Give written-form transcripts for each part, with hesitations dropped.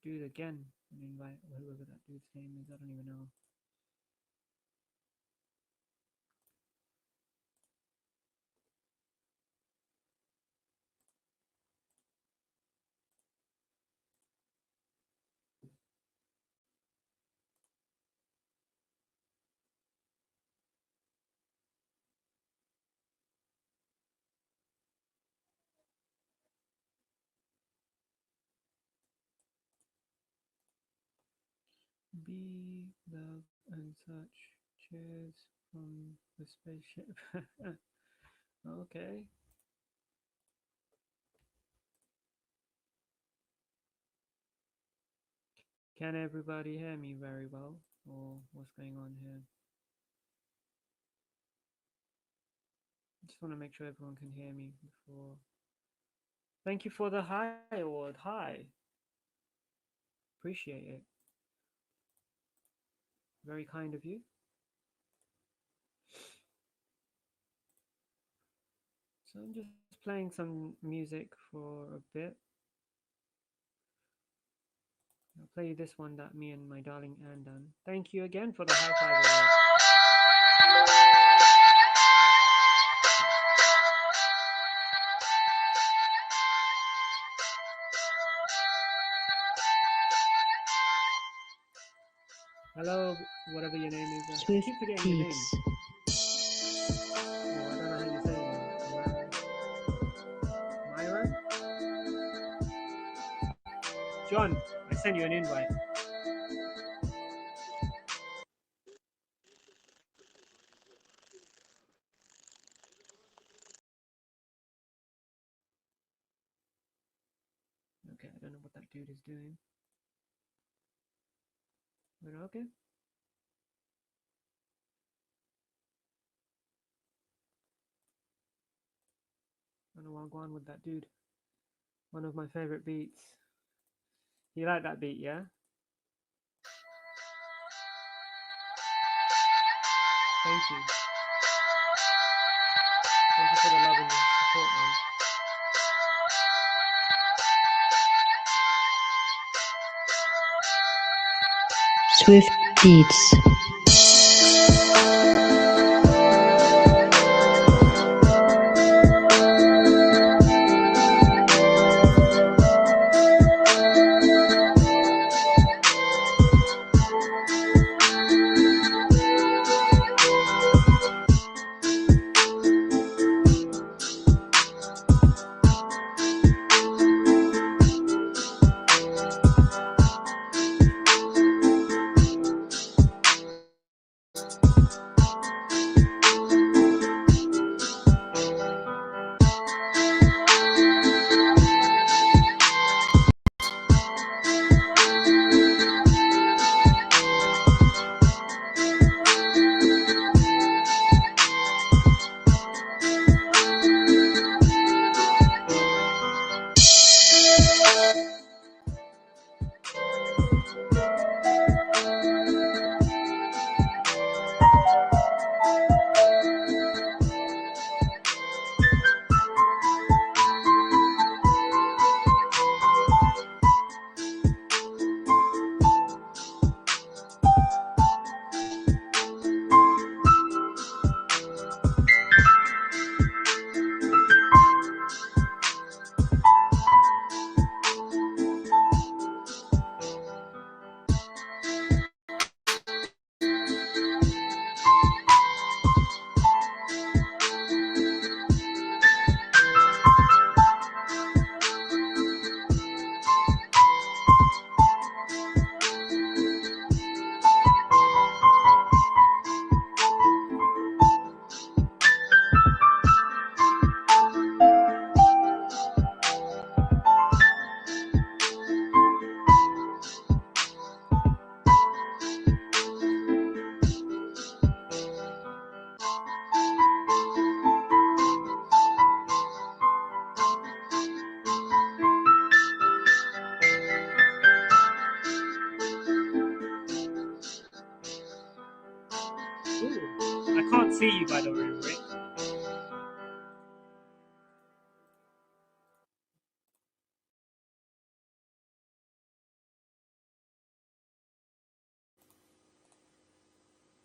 dude again and invite whoever that dude's name is. I don't even know. Be love and such. Cheers from the spaceship. Okay. Can everybody hear me very well? Or what's going on here? Just want to make sure everyone can hear me before. Thank you for the hi award. Hi. Appreciate it. Very kind of you. So I'm just playing some music for a bit. I'll play you this one that me and my darling Anne done. Thank you again for the high five award. Hello, whatever your name is. I Swift keep forgetting your name. Beats. Oh, I don't know how you say it. Myra? John, I sent you an invite. Okay, I don't know what that dude is doing. But okay. I don't know what's going on with that dude. One of my favorite beats. You like that beat, yeah? Thank you. Thank you for the love and the support, man. Swift Beats. Ooh, I can't see you by the way, Rick.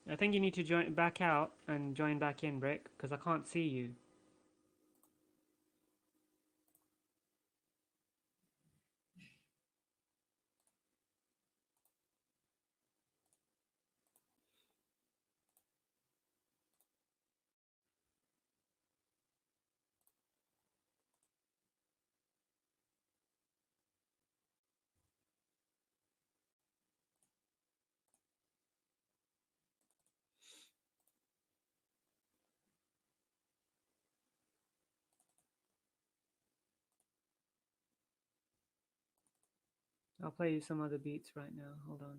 I think you need to join back out and join back in, Rick, because I can't see you. I'll play you some other beats right now. Hold on.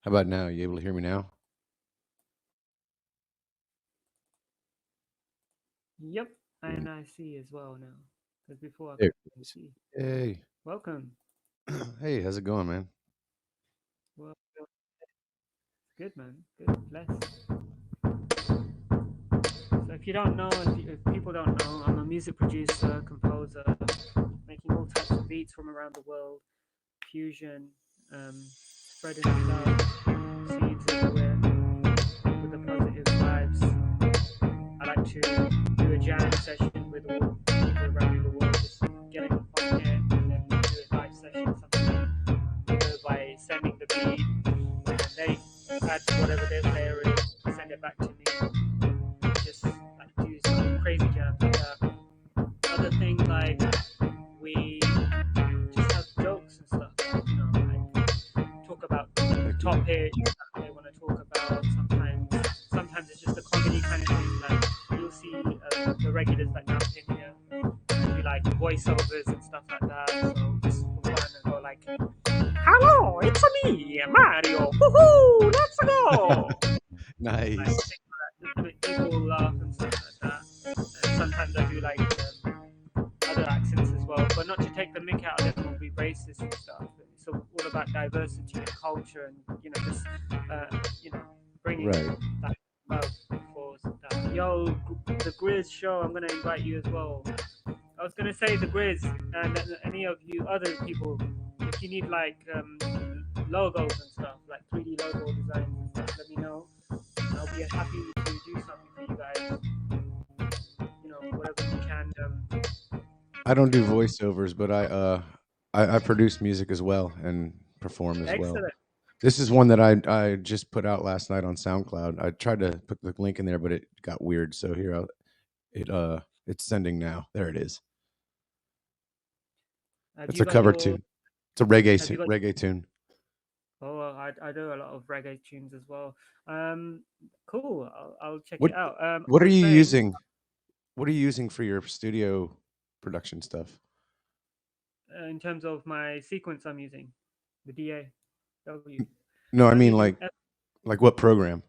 How about now? You able to hear me now? Yep, and I see as well now. Because before I There it couldn't is. see. Hey. Welcome. Hey, how's it going, man? Well, good, man. Good. Bless. So if you don't know, if people don't know, I'm a music producer, composer, making all types of beats from around the world, fusion, spreading the love, seeds everywhere with the positive vibes. I like to do a jam session with all people around the world, just get it on here and then do a live session, something either by sending the beat and they add whatever their flair is, send it back to me, just like do some crazy jams like that. Other thing like we just have jokes and stuff, you know, like talk about topics that they want to talk about. Sometimes it's just a comedy kind of thing. Like you'll see the regulars that jump in here, do like voiceovers and stuff like that. So just for fun and go like, "Hello, it's me, Mario. Woohoo! Let's go!" Like Nice. things like that, just to make people laugh and stuff like that. And sometimes I do like other accents as well, but not to take the mick out of them or be racist and stuff. It's all about diversity and culture, and just bringing Right. that love for that. Yo, the Grizz show, I'm gonna invite you as well. I was gonna say the Grizz and any of you other people, if you need like logos and stuff, like 3D logo designs and stuff, let me know. I'll be happy to do something for you guys. Whatever you can. I don't do voiceovers, but I produce music as well and perform as well. Excellent. This is one that I just put out last night on SoundCloud. I tried to put the link in there, but it got weird. So here it's sending now. There it is. Have It's you a got cover your? tune. It's a Have you got? reggae tune. Oh, I do a lot of reggae tunes as well. Cool. I'll check What it out. what I are was you saying, using? What are you using for your studio production stuff? in terms of my sequence, I'm using the DAW. No, I I'm mean using like what program?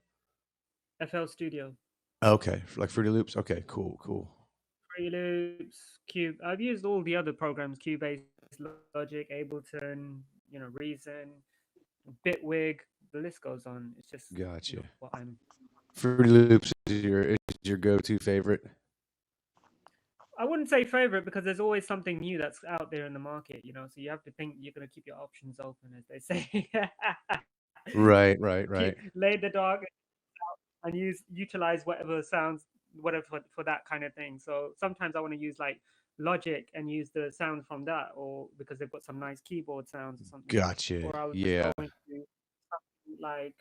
FL Studio, Okay, like Fruity Loops. Okay, cool. Free Loops, Cube. I've used all the other programs: Cubase, Logic, Ableton, Reason, Bitwig. The list goes on. It's just Gotcha. what I'm. Fruity Loops is your go-to favorite. I wouldn't say favorite because there's always something new that's out there in the market, So you have to think you're gonna keep your options open, as they say. Right. Lay the dog and utilize whatever sounds, whatever for that kind of thing. So sometimes I want to use like Logic and use the sound from that, or because they've got some nice keyboard sounds or something. Gotcha. Or I would just Yeah. go into something like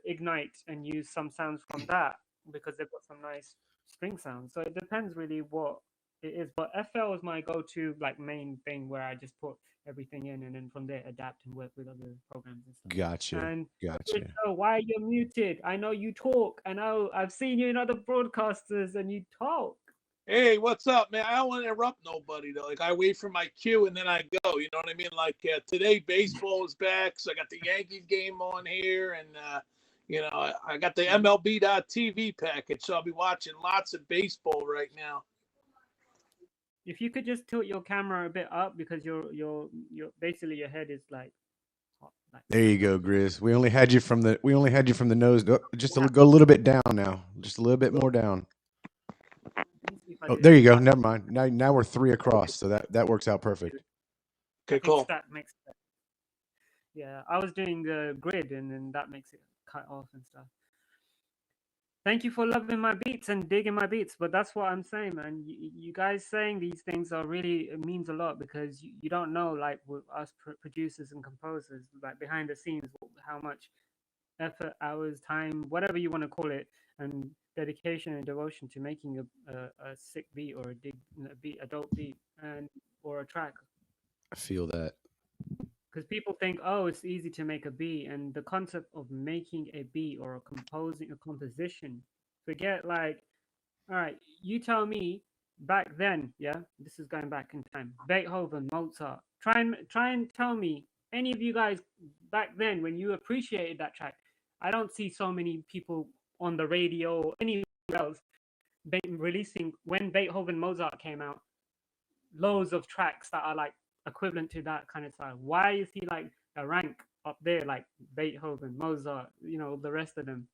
Ignite and use some sounds from that because they've got some nice string sounds. So it depends really what it is. But FL is my go-to like main thing where I just put everything in and then from there adapt and work with other programs and stuff. Gotcha. And Gotcha. so why are you muted? I know you talk. I know I've seen you in other broadcasters and you talk. Hey, what's up, man? I don't want to interrupt nobody though. Like I wait for my cue and then I go. You know what I mean? Like today, baseball is back, so I got the Yankees game on here, and I got the MLB.TV package, so I'll be watching lots of baseball right now. If you could just tilt your camera a bit up because you're basically your head is like. There you go, Grizz. We only had you from the nose. Just go a little bit down now. Just a little bit more down. Oh, there you go. Never mind. Now we're 3 across, so that works out perfect. Okay, I think cool. Stack makes it. Yeah, I was doing the grid, and then that makes it cut off and stuff. Thank you for loving my beats and digging my beats, but that's what I'm saying, man. You guys saying these things are really, it means a lot, because you don't know, like, with us producers and composers, like behind the scenes, how much effort, hours, time, whatever you want to call it, and dedication and devotion to making a sick beat, or a beat, a dope beat, and or a track. I feel that. Because people think, oh, it's easy to make a beat, and the concept of making a beat or composing a composition, forget, like, all right, you tell me back then, yeah, this is going back in time, Beethoven, Mozart, try and tell me, any of you guys back then, when you appreciated that track. I don't see so many people on the radio or anywhere else releasing, when Beethoven, Mozart came out, loads of tracks that are like equivalent to that kind of style. Why is he like a rank up there, like Beethoven, Mozart, the rest of them?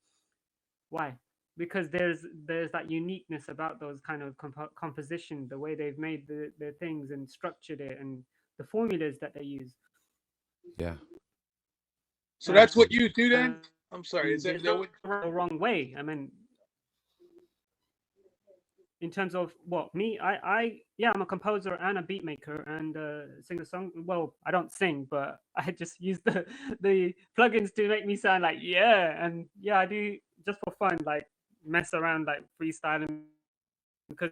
Why? Because there's that uniqueness about those kind of composition, the way they've made their things and structured it, and the formulas that they use. Yeah. So that's what you do then? I'm sorry. Is There's that no what? wrong way. I mean, in terms of what me, yeah, I'm a composer and a beat maker and singer song. Well, I don't sing, but I just use the plugins to make me sound like, yeah, and yeah, I do just for fun, like mess around, like freestyling, because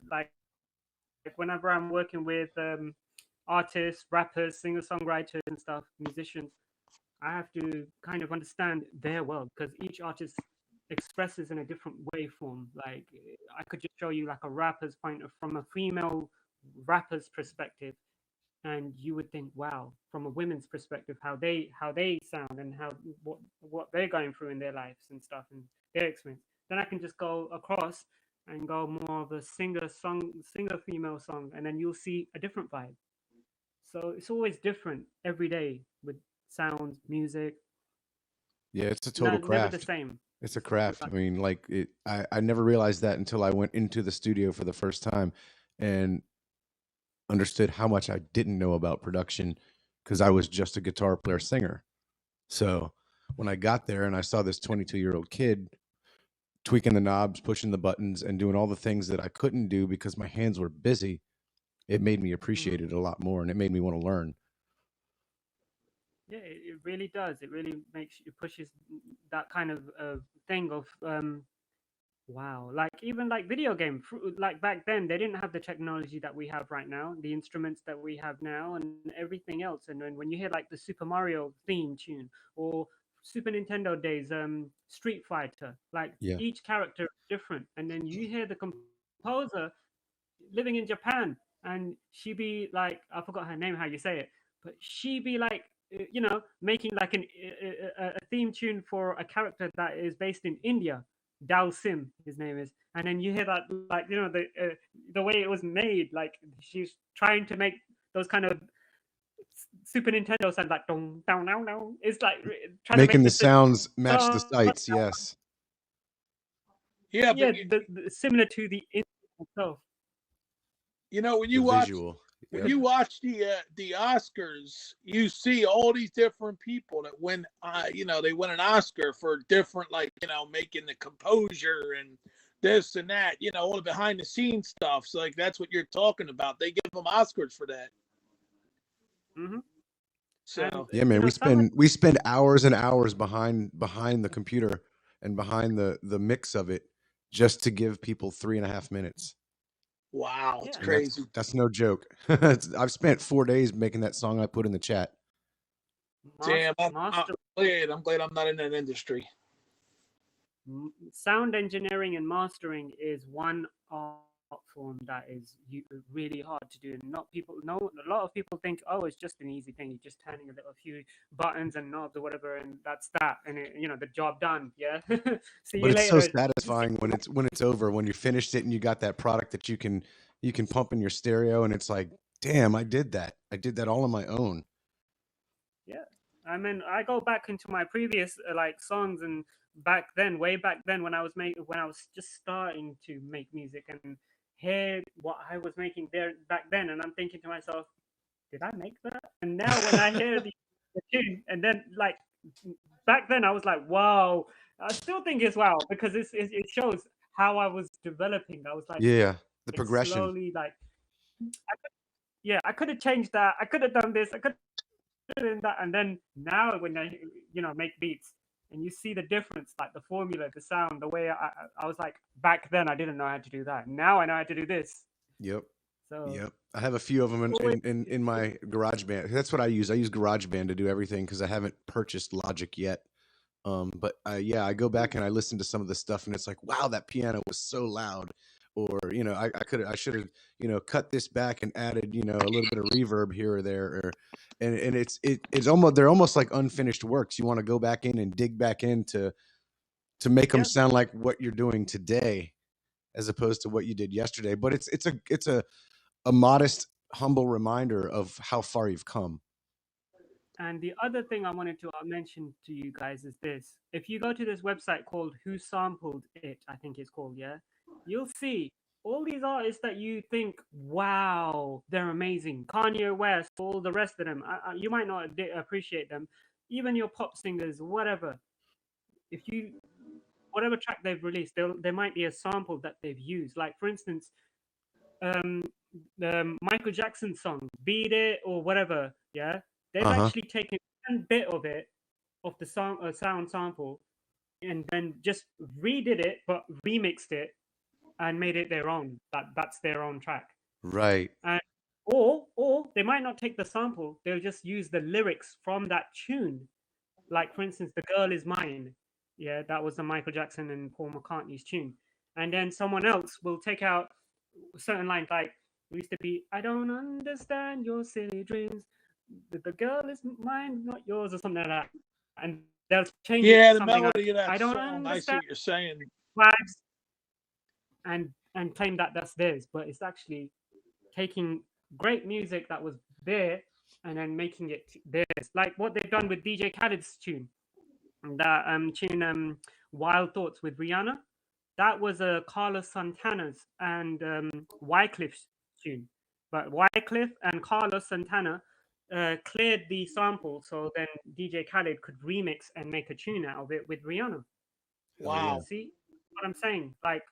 like whenever I'm working with artists, rappers, singer songwriters and stuff, musicians, I have to kind of understand their world, because each artist expresses in a different waveform. Like, I could just show you like a rapper's point of, from a female rapper's perspective, and you would think, wow, from a women's perspective, how they sound, and what they're going through in their lives and stuff, and their experience. Then I can just go across and go more of a singer female song, and then you'll see a different vibe. So it's always different every day with sounds, music, Yeah, it's a total never the craft. same. It's a craft. I mean, like I never realized that until I went into the studio for the first time and understood how much I didn't know about production, because I was just a guitar player singer. So when I got there and I saw this 22-year-old kid tweaking the knobs, pushing the buttons, and doing all the things that I couldn't do because my hands were busy, it made me appreciate it a lot more, and it made me want to learn. Yeah, it really does. It really it pushes that kind of thing of wow. Like, even like video game, like back then they didn't have the technology that we have right now, the instruments that we have now, and everything else. And when you hear like the Super Mario theme tune, or Super Nintendo days, Street Fighter, like Yeah. each character is different, and then you hear the composer living in Japan, and she be like, I forgot her name, how you say it, but she be like, making like a theme tune for a character that is based in India. Dal Sim, his name is, and then you hear that, like, the way it was made, like she's trying to make those kind of Super Nintendo sound, like dong down down down. It's like trying to Making make the the sounds match the dong, sights. Yes. Yeah, yeah, but similar to the instrument itself. when The you watch visual. when Yep. you watch the Oscars, you see all these different people that win. They win an Oscar for different, like, making the composure and this and that. All the behind the scenes stuff. So like that's what you're talking about. They give them Oscars for that. Mm-hmm. So Yeah, man, we spend hours and hours behind the computer and behind the mix of it, just to give people 3.5 minutes. wow, it's Yeah. crazy. That's no joke. I've spent 4 days making that song I put in the chat. Damn, I'm master glad. I'm glad I'm not in that industry. sound engineering and mastering is one art form that is really hard to do, and a lot of people think, oh, it's just an easy thing, you're just turning a few buttons and knobs or whatever, and that's that, and the job done. Yeah. See But you it's so later. satisfying when it's over, when you finished it and you got that product that you can pump in your stereo, and it's like, damn, I did that all on my own. Yeah, I mean, I go back into my previous like songs, and way back then, when I was just starting to make music, and hear what I was making there back then, and I'm thinking to myself, did I make that? And now when I hear the tune, and then like back then I was like, wow. I still think it's wow because it shows how I was developing. I was like Yeah, the progression. slowly like yeah, I could have changed that. I could have done this. I could have done that. And then now when I make beats and you see the difference, like the formula, the sound, the way I was like back then I didn't know how to do that. Now I know how to do this. Yep. So Yep. I have a few of them in my GarageBand. That's what I use. I use GarageBand to do everything because I haven't purchased Logic yet. But yeah, I go back and I listen to some of the stuff and it's like, wow, that piano was so loud. Or, I should have, cut this back and added, a little bit of reverb here or there. And it's almost, they're almost like unfinished works. You want to go back in and dig back in to make them sound like what you're doing today, as opposed to what you did yesterday. But it's a modest, humble reminder of how far you've come. And the other thing I wanted to mention to you guys is this. If you go to this website called Who Sampled It, I think it's called, yeah, you'll see all these artists that you think, wow, they're amazing. Kanye West, all the rest of them. You might not appreciate them. Even your pop singers, whatever. Whatever track they've released, there might be a sample that they've used. Like, for instance, the Michael Jackson song, Beat It or whatever, yeah? They've actually taken a bit of it, of the sound sample, and then just redid it, but remixed it and made it their own. That's their own track. Right. And or they might not take the sample, they'll just use the lyrics from that tune. Like, for instance, The Girl Is Mine. Yeah, that was the Michael Jackson and Paul McCartney's tune. And then someone else will take out certain lines like, it used to be, I don't understand your silly dreams. The girl is mine, not yours, or something like that. And they'll change it to the something melody like, of that I don't song. I see understand what you're saying. vibes, and claim that that's theirs. But it's actually taking great music that was there and then making it theirs. Like what they've done with DJ Khaled's tune. That tune Wild Thoughts with Rihanna. That was Carlos Santana's and Wycliffe's tune. But Wycliffe and Carlos Santana cleared the sample, so then DJ Khaled could remix and make a tune out of it with Rihanna. Wow. See what I'm saying? Like,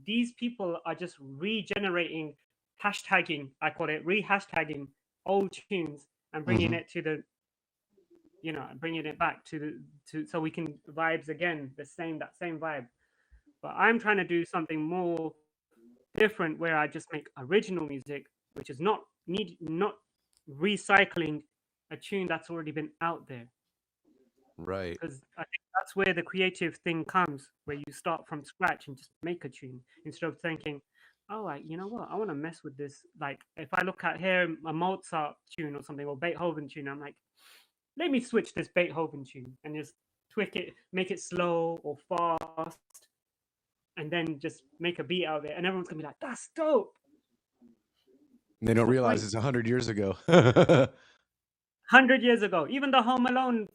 these people are just regenerating, hashtagging, I call it, re-hashtagging old tunes and bringing it to the, bringing it back to so we can vibes again, that same vibe. But I'm trying to do something more different where I just make original music, which is not recycling a tune that's already been out there. Right. Because I think that's where the creative thing comes, where you start from scratch and just make a tune instead of thinking, oh, like, you know what, I want to mess with this. Like, if I look at here a Mozart tune or something, or Beethoven tune, I'm like, let me switch this Beethoven tune and just tweak it, make it slow or fast, and then just make a beat out of it, and everyone's gonna be like, "That's dope." And they don't realize it's 100 years ago. 100 years ago, even the Home Alone,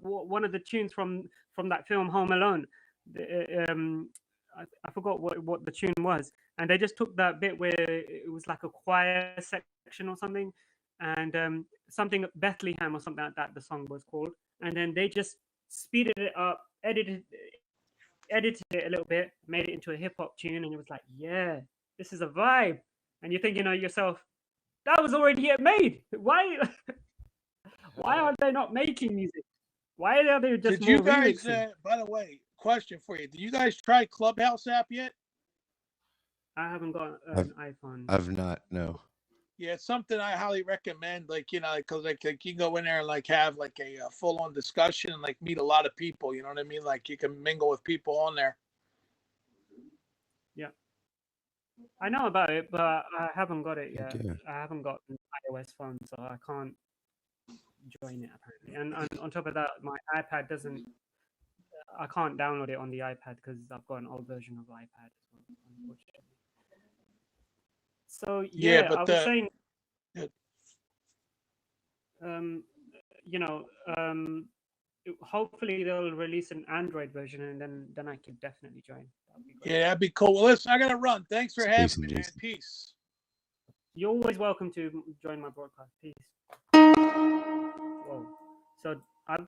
one of the tunes from that film Home Alone, I forgot what the tune was, and they just took that bit where it was like a choir section or something, and something Bethlehem or something like that. The song was called, and then they just speeded it up, edited it a little bit, made it into a hip hop tune, and it was like, yeah, this is a vibe. And you're thinking of yourself, that was already made. Why are they not making music? Why are they just? Did you guys? By the way, question for you: did you guys try Clubhouse app yet? I haven't got an iPhone. I've not. No. Yeah, it's something I highly recommend. Like, because like you can go in there and like have like a full-on discussion and like meet a lot of people. You know what I mean? Like you can mingle with people on there. Yeah, I know about it, but I haven't got it yet. Yeah. I haven't got an iOS phone, so I can't join it apparently. And on top of that, my iPad doesn't. I can't download it on the iPad because I've got an old version of iPad as well, unfortunately. So yeah, but I was saying, hopefully they'll release an Android version, and then I could definitely join. Yeah, that'd be cool. Well, listen, I gotta run. Thanks for having me, man. Peace. You're always welcome to join my broadcast. Peace. Whoa. So I'm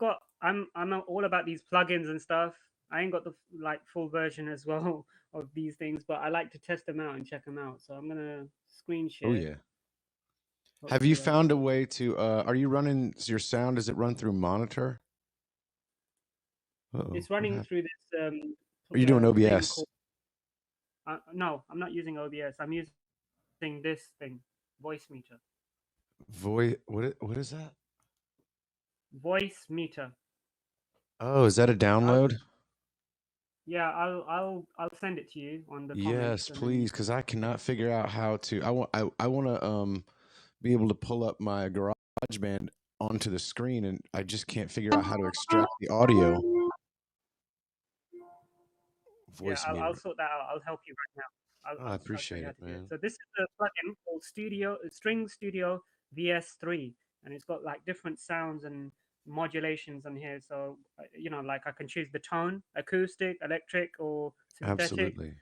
all about these plugins and stuff. I ain't got the like full version as well of these things, but I like to test them out and check them out. So I'm gonna screen Oh share. yeah. Have you Hopefully I found a can. way to are you running your sound? Does it run through monitor? Uh-oh, It's what running happened? through this Are you doing thing OBS? called. No, I'm not using OBS. I'm using this thing, Voice Meter. What is that? Voice Meter. Oh, is that a I'll, download? yeah, I'll send it to you on the Yes, comments, and then you. please, because I cannot figure out how to. I want to be able to pull up my GarageBand onto the screen, and I just can't figure out how to extract the audio. Yeah, Voice I'll meter. sort that out. I'll help you right now. Oh, I I'll show appreciate you how it, to do it. man. So this is a plugin called String Studio VS3, and it's got like different sounds and modulations on here. So like I can choose the tone, acoustic, electric, or synthetic, Absolutely.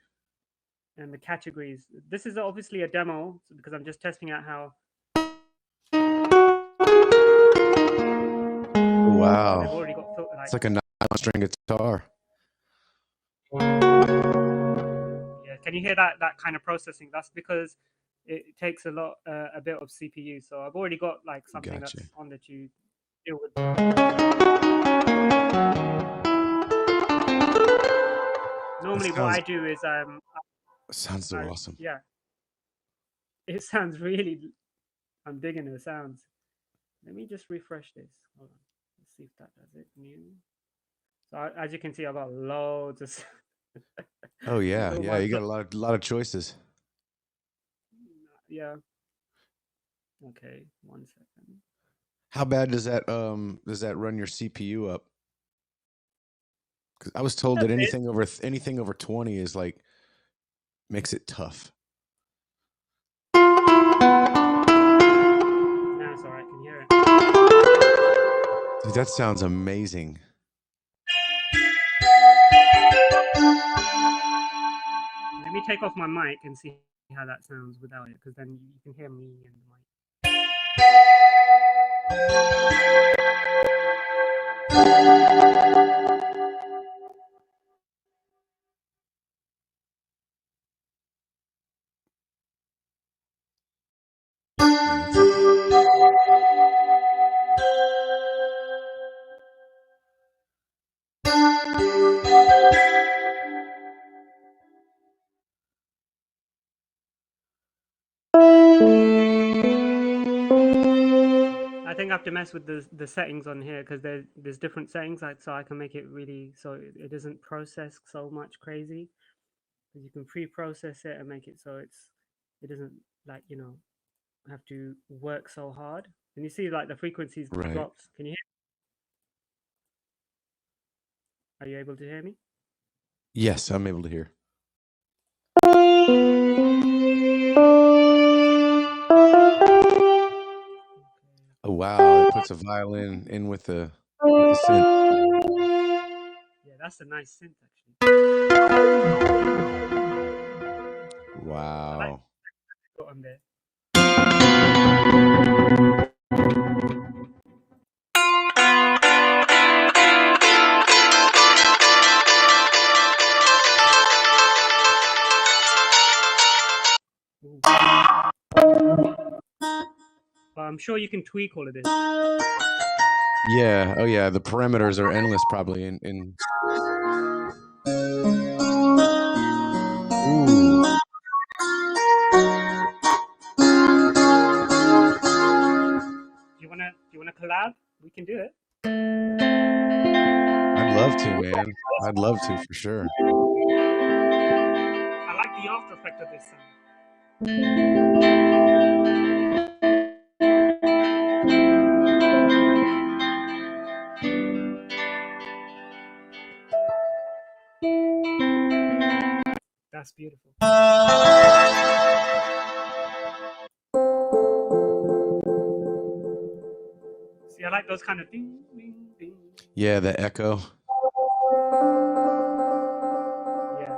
and the categories. This is obviously a demo because I'm just testing out how. Wow. They've already got like. It's like a nine-string guitar. Yeah, can you hear that kind of processing? That's because it takes a bit of CPU. So I've already got like something Gotcha. that's on that you deal with. Normally, what I do is Sounds so awesome. yeah, it sounds really. I'm digging the sounds. Let me just refresh this. Hold on. Let's see if that does it. New. So as you can see, I've got loads of. Oh yeah, all yeah. my You got a lot of choices. yeah. Okay, 1 second. How bad does that run your CPU up? Because I was told that anything over 20 is like makes it tough. No, it's all right. Can you hear it? Dude, that sounds amazing. Let me take off my mic and see how that sounds without it, because then you can hear me and the mic. Yeah, it's like I think I have to mess with the settings on here because there's different settings, like, so I can make it really so it doesn't process so much crazy. Because you can pre-process it and make it so it doesn't, like, have to work so hard. And you see like the frequencies right. drops. Can you hear? Are you able to hear me? Yes, I'm able to hear. Oh wow, it puts a violin in with the synth. Yeah, that's a nice synth actually. I like Wow. what on there. Ooh. But I'm sure you can tweak all of this. Yeah. Oh yeah. The parameters are endless, probably. In ooh. Do you wanna collab? We can do it. I'd love to, man. I'd love to for sure. I like the after effect of this sound. That's beautiful. See, I like those kind of ding, ding, ding. Yeah, the echo. Yeah.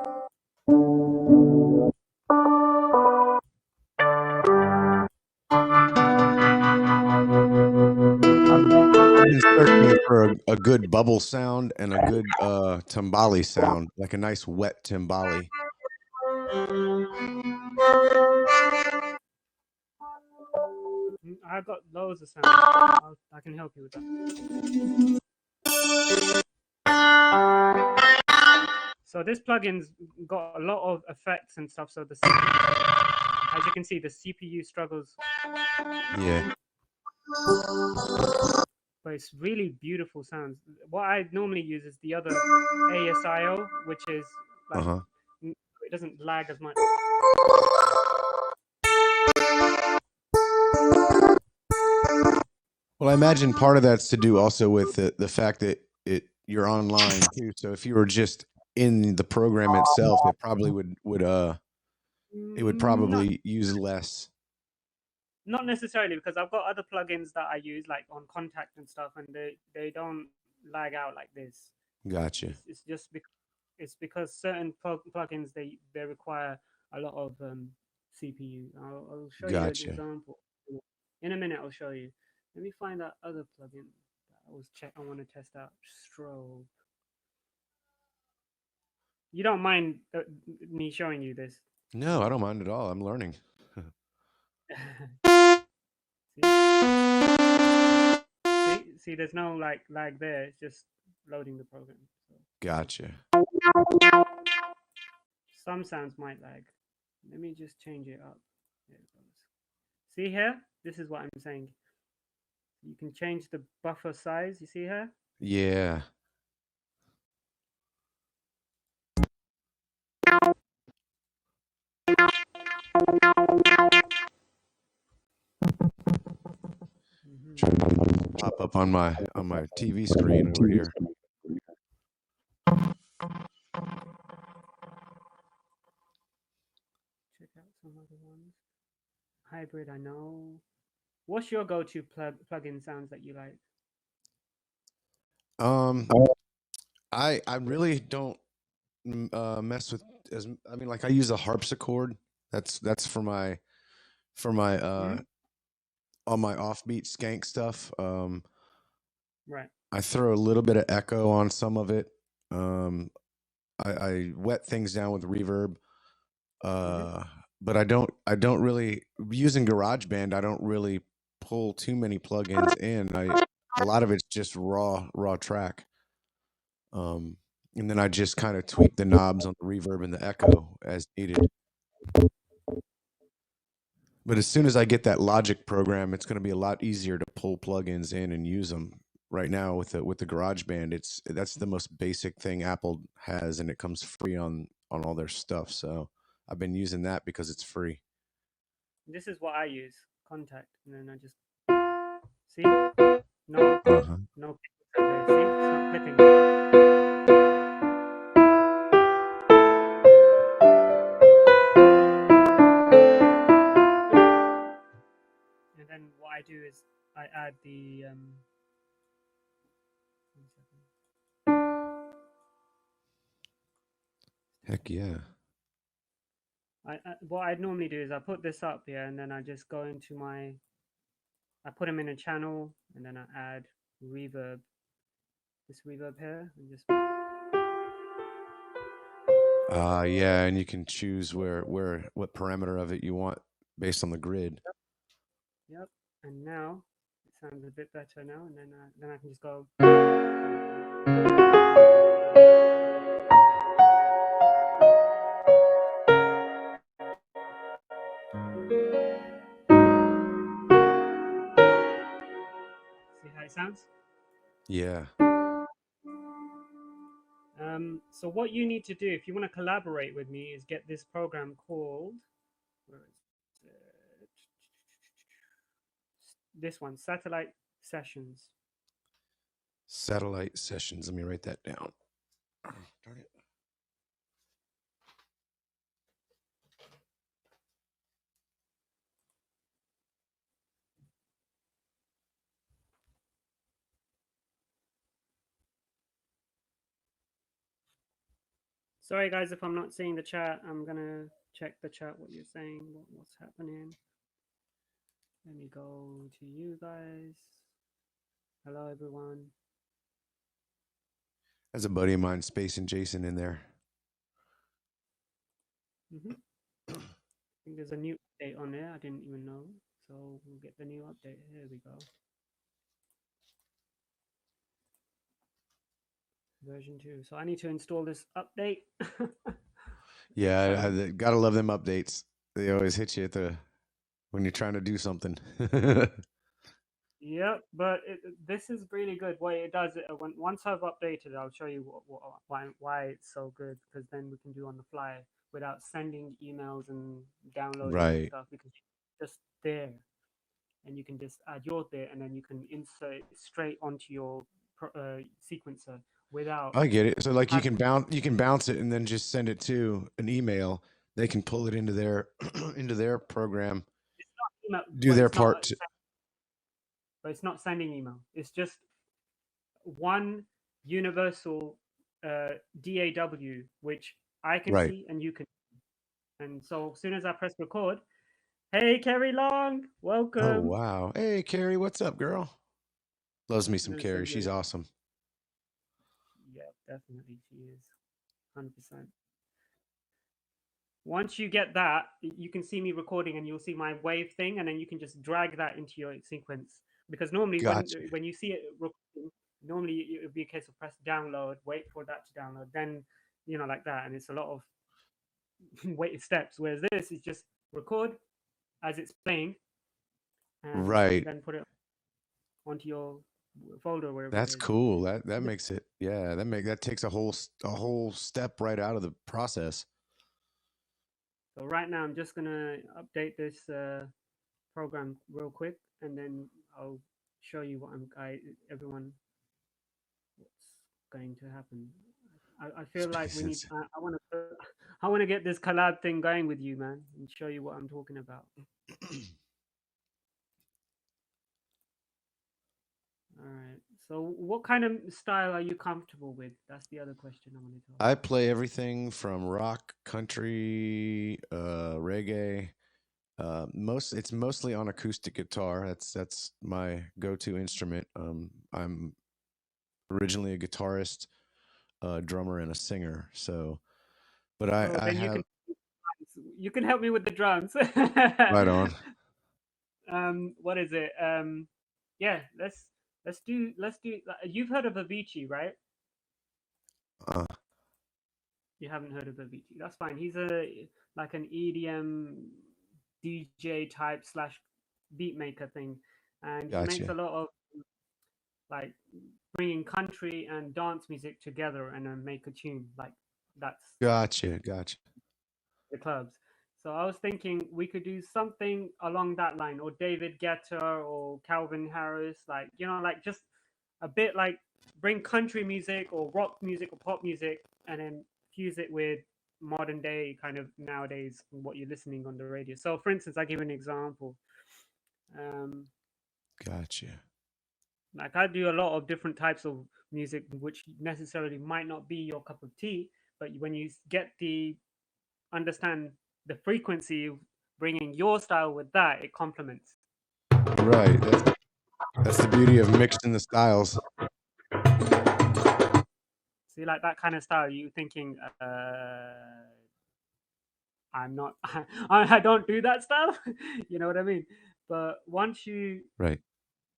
for a good bubble sound and a good timbali sound, like a nice wet timbali. I've got loads of sounds. I can help you with that. So this plugin's got a lot of effects and stuff. So as you can see, the CPU struggles. Yeah. But it's really beautiful sounds. What I normally use is the other ASIO, which is like it doesn't lag as much. Well, I imagine part of that's to do also with the fact that you're online too. So if you were just in the program itself, it probably would probably use less. Not necessarily, because I've got other plugins that I use like on Contact and stuff, and they don't lag out like this. Gotcha. It's just because certain plugins they require a lot of CPU. I'll show you an example in a minute. I'll show you. Let me find that other plugin that I want to test out. Strobe. You don't mind me showing you this? No, I don't mind at all. I'm learning. See, there's no like lag there. It's just loading the program. So. Gotcha. Some sounds might lag. Let me just change it up. There it goes. See here? This is what I'm saying. You can change the buffer size. You see here? Yeah. Pop up on my TV screen over here. Check out some other ones. Hybrid, I know. What's your go-to plugin sounds that you like? I really don't mess with I mean, like I use a harpsichord. That's for my on my offbeat skank stuff. Right. I throw a little bit of echo on some of it. I wet things down with reverb. But I don't really, using GarageBand, I don't really pull too many plugins in. A lot of it's just raw track. And then I just kind of tweak the knobs on the reverb and the echo as needed. But as soon as I get that Logic program, it's going to be a lot easier to pull plugins in and use them. Right now with the GarageBand, that's the most basic thing Apple has, and it comes free on all their stuff. So I've been using that because it's free. This is what I use, Contact, and then I just see no no. See, it's not clipping. And then what I do is I add the Heck yeah. What I'd normally do is I put this up here, and then I just go into I put them in a channel, and then I add reverb, this reverb here, and just yeah, and you can choose what parameter of it you want based on the grid. Yep. And now it sounds a bit better now, and then I can just go. See how it sounds? Yeah. So what you need to do if you want to collaborate with me is get this program called, where is it? This one, Satellite Sessions. Satellite Sessions. Let me write that down. Darn it. Sorry guys if I'm not seeing the chat. I'm gonna check the chat, what you're saying, what's happening. Let me go to you guys. Hello everyone. As a buddy of mine, Space and Jason in there. I think there's a new update on there. I didn't even know. So we'll get the new update. Here we go. Version 2. So I need to install this update. Yeah, I gotta love them updates. They always hit you when you're trying to do something. Yep, but this is really good. What it does, once I've updated, I'll show you why it's so good. Because then we can do on the fly without sending emails and downloading Right. stuff. Because it's just there, and you can just add your bit, and then you can insert it straight onto your sequencer without. I get it. So like you can bounce it and then just send it to an email. They can pull it into their into their program. Email, do but their it's not part. but it's not sending email. It's just one universal DAW, which I can Right. see and you can. And so as soon as I press record, hey Carrie Long, welcome. Oh wow. Hey Carrie, what's up, girl? Loves me some And Carrie. send She's you- awesome. Yeah, definitely she is. 100%. Once you get that, you can see me recording and you'll see my wave thing, and then you can just drag that into your sequence. Because normally Gotcha. when you see it recording, normally it would be a case of press download, wait for that to download, then, you know, like that. And it's a lot of wait steps. Whereas this is just record as it's playing, and Right. then put it onto your folder wherever. That's it is. cool. That makes it. Yeah, that takes a whole step right out of the process. So right now I'm just gonna update this program real quick, and then I'll show you what everyone what's going to happen. I feel like we need. I want to get this collab thing going with you, man, and show you what I'm talking about. All right. So, what kind of style are you comfortable with? That's the other question I wanted to ask. I play everything from rock, country, reggae. It's mostly on acoustic guitar. That's my go-to instrument. I'm originally a guitarist, drummer, and a singer. So, but I have. You can help me with the drums. Right on. What is it? Yeah, let's do. You've heard of Avicii, right? You haven't heard of Avicii. That's fine. He's like an EDM DJ type / beat maker thing, and Gotcha. he makes a lot of like bringing country and dance music together and then make a tune. Like that's Gotcha. the clubs. So I was thinking we could do something along that line, or David Guetta or Calvin Harris, like, you know, like just a bit like bring country music or rock music or pop music and then fuse it with modern day kind of nowadays what you're listening on the radio. So for instance, I give an example. Gotcha. Like I do a lot of different types of music which necessarily might not be your cup of tea, but when you understand the frequency of bringing your style with that, it complements. Right. That's the beauty of mixing the styles. See, like that kind of style, you thinking, I'm not, I don't do that style. You know what I mean? But once you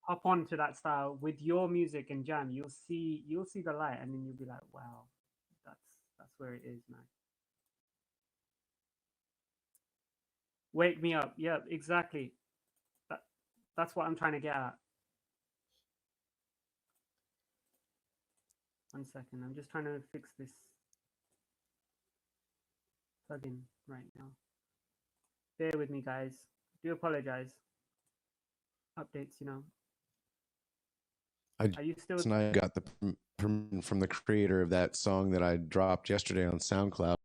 hop onto that style with your music and jam, you'll see the light, and then you'll be like, wow, that's where it is, man. Wake me up. Yeah, exactly. That's what I'm trying to get at. 1 second. I'm just trying to fix this plugin right now. Bear with me, guys. Do apologize. Updates, you know. Are you still? And I got the permission from the creator of that song that I dropped yesterday on SoundCloud.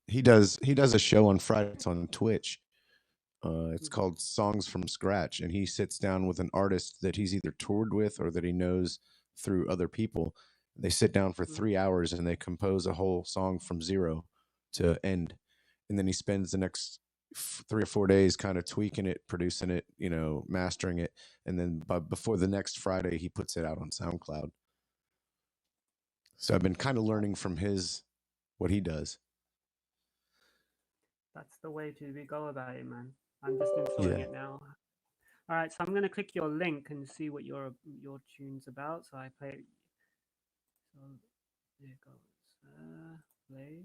He does a show on Fridays on Twitch. It's called Songs from Scratch, and he sits down with an artist that he's either toured with or that he knows through other people. They sit down for 3 hours and they compose a whole song from zero to end, and then he spends the next 3 or 4 days kind of tweaking it, producing it, you know, mastering it, and then before the next Friday he puts it out on SoundCloud. So I've been kind of learning from what he does. That's the way to go about it, man. I'm just installing Yeah. it now. All right, so I'm gonna click your link and see what your tune's about. So I play. So there it goes. Play.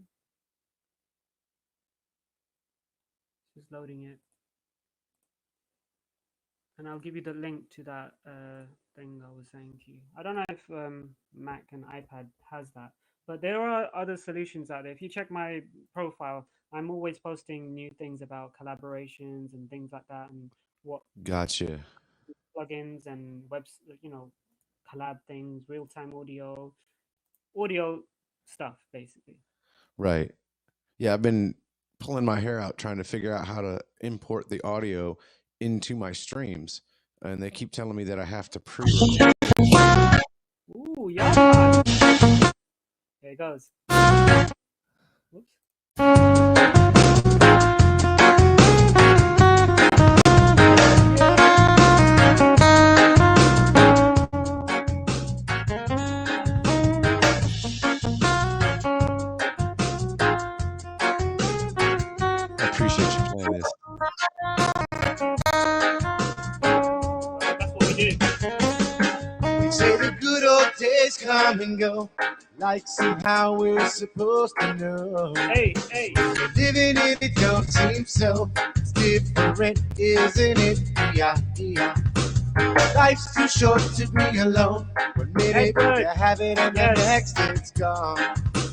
Just loading it. And I'll give you the link to that thing I was saying to you. I don't know if Mac and iPad has that, but there are other solutions out there. If you check my profile, I'm always posting new things about collaborations and things like that, and what Gotcha. plugins and collab things, real-time audio stuff, basically. Right. Yeah, I've been pulling my hair out trying to figure out how to import the audio into my streams, and they keep telling me that I have to pre-record. Ooh, yeah. There it goes. Whoops. I appreciate you playing this. That's what we do. They say the good old days come and go, like somehow we're supposed to know. Hey, hey. Living in it don't seem so. It's different, isn't it? Yeah, yeah. Life's too short to be alone. One minute good. you have it and Yes. the next it's gone.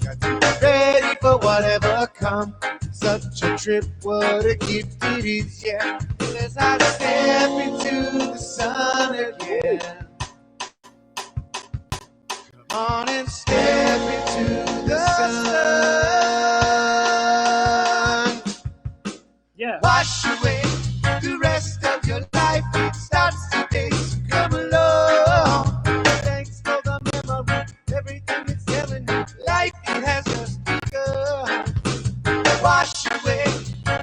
Got to be ready for whatever comes. Such a trip, what a gift it is, yeah. As I step into the sun again. Come on and step into the sun. Yeah. Wash away the rest of your life. It starts today, so come along. Thanks for the memory, everything it's telling you. Life, it has just begun. Wash away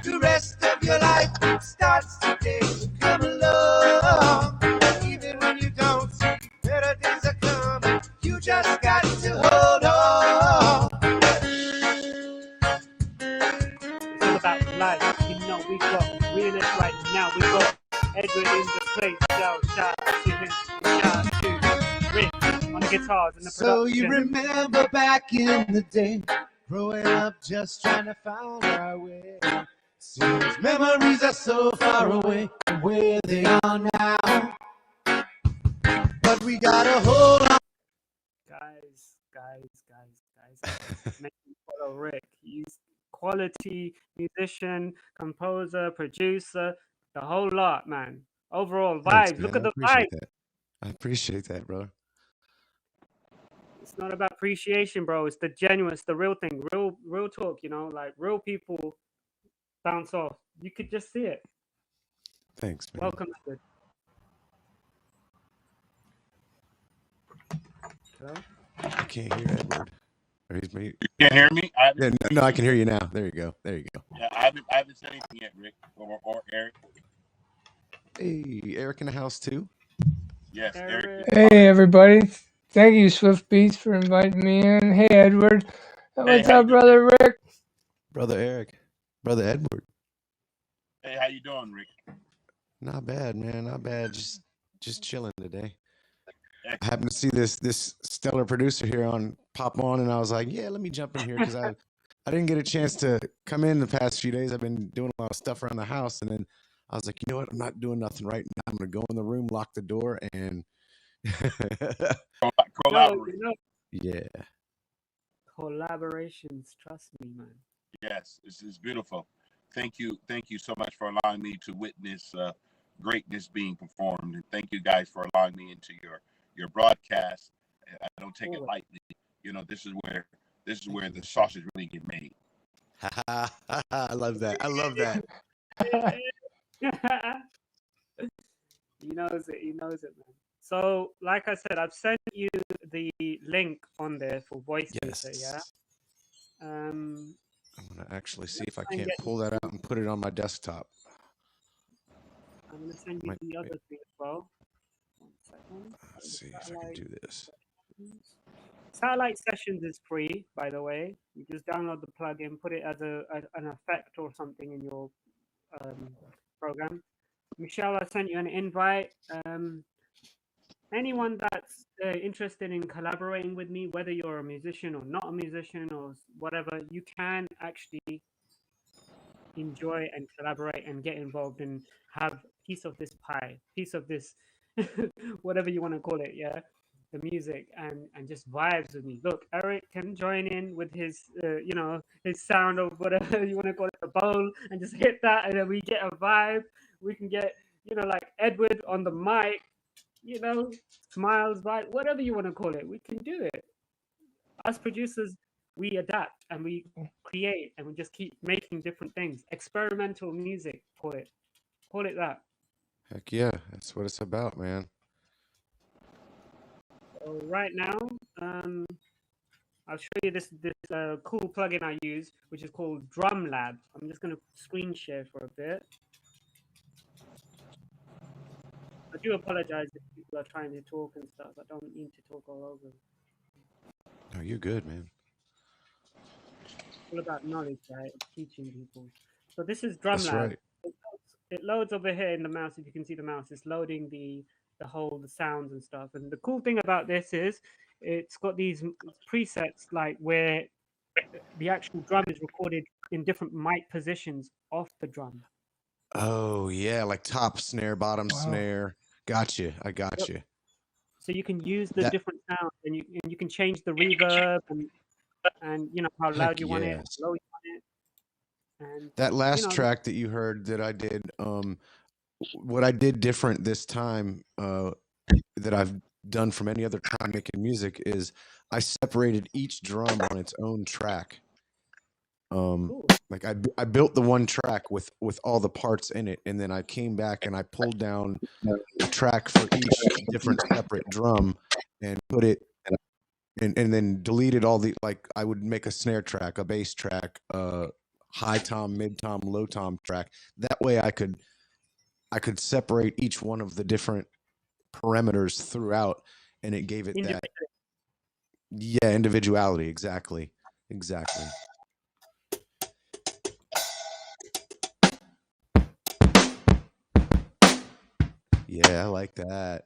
the rest of your life. It starts today, so come along. Even when you don't see better days are coming, you just got to hold on. It's all about life. You know, we got realness right now. We got Edward in the place. Yo, shout out to him. Shout out to Rick on the guitars and the So you production. remember back in the day, growing up just trying to find our way. Seems memories are so far away from where they are now. But we gotta hold on. Guys. Make sure you follow Rick. He's quality musician, composer, producer, the whole lot, man. Overall Thanks, vibes. man. Look at I the appreciate vibes. that. I appreciate that, bro. It's not about appreciation, bro. It's the genuine, it's the real thing. Real talk, like real people bounce off. You could just see it. Thanks, man. Welcome, Edward. Hello? I can't hear Edward. Or he's me. You can't hear me? Yeah, no, I can hear you now. There you go. Yeah, I haven't said anything yet, Rick or Eric. Hey, Eric in the house too. Yes, Eric. Hey everybody. Thank you, Swift Beats, for inviting me in. Hey Edward. What's how up, you brother Rick? Brother Eric. Brother Edward. Hey, how you doing, Rick? Not bad, man. Not bad. Just chilling today. I happened to see this stellar producer here pop on, and I was like, yeah, let me jump in here because I didn't get a chance to come in the past few days. I've been doing a lot of stuff around the house, and then I was like, you know what? I'm not doing nothing right now. I'm gonna go in the room, lock the door, and Collaborate. yeah. Collaborations, trust me, man. Yes, this is beautiful. Thank you so much for allowing me to witness greatness being performed, and thank you guys for allowing me into your broadcast. I don't take it lightly. This is where the sausage really get made. I love that. He knows it, man. So, like I said, I've sent you the link on there for voice Yes. teacher, yeah? I'm gonna actually see if I try and can't get- pull that out and put it on my desktop. I'm going to send you the other thing as well. 1 second. Let's see if I can do this. Satellite Sessions is free, by the way. You just download the plugin, put it as an effect or something in your program. Michelle, I sent you an invite. Anyone that's interested in collaborating with me, whether you're a musician or not a musician or whatever, you can actually enjoy and collaborate and get involved and have piece of this pie, piece of this, whatever you want to call it, yeah, the music, and just vibes with me. Look, Eric can join in with his, his sound of whatever you want to call it, the bowl, and just hit that, and then we get a vibe. We can get, like Edward on the mic, smiles, vibe, whatever you want to call it. We can do it. Us producers, we adapt and we create and we just keep making different things. Experimental music, call it that. Heck yeah, that's what it's about, man. So right now, I'll show you this cool plugin I use, which is called Drum Lab. I'm just going to screen share for a bit. I do apologize if people are trying to talk and stuff. I don't mean to talk all over. No, you're good, man. All about knowledge, right? Teaching people. So this is Drum That's Lab. right. It loads over here in the mouse. If you can see the mouse, it's loading the sounds and stuff. And the cool thing about this is it's got these presets like where the actual drum is recorded in different mic positions off the drum. Oh yeah, like top snare, bottom Wow. snare. Gotcha. I got Yep. you. So you can use the That- different sounds, and you can change the reverb and how loud Heck you want it, yes. how low you want it. And That last know- track that you heard that I did, what I did different this time that I've done from any other time making music is I separated each drum on its own track. cool. Like I built the one track with all the parts in it, and then I came back and I pulled down a track for each different separate drum and put it and then deleted all the, like I would make a snare track, a bass track, high tom, mid tom, low tom track. That way I could separate each one of the different parameters throughout, and it gave it that individuality. Exactly. Yeah, I like that.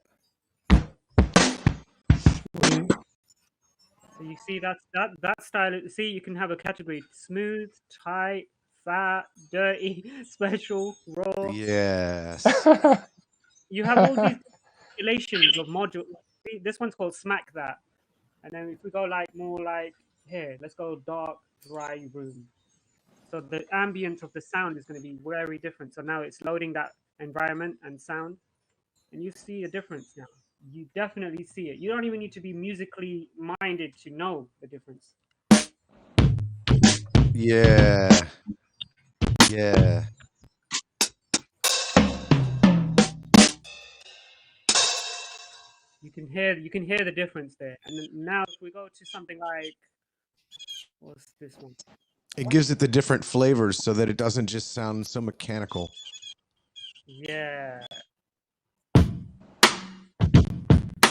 Sweet. So you see that style. See, you can have a category: smooth, tight, fat, dirty, special, raw. Yes. You have all these relations of modules. See, this one's called Smack That. And then if we go more like here, let's go dark, dry room. So the ambience of the sound is going to be very different. So now it's loading that environment and sound. And you see a difference now. You definitely see it. You don't even need to be musically minded to know the difference. Yeah. You can hear the difference there. And then now if we go to something like, what's this one? It gives it the different flavors so that it doesn't just sound so mechanical. Yeah.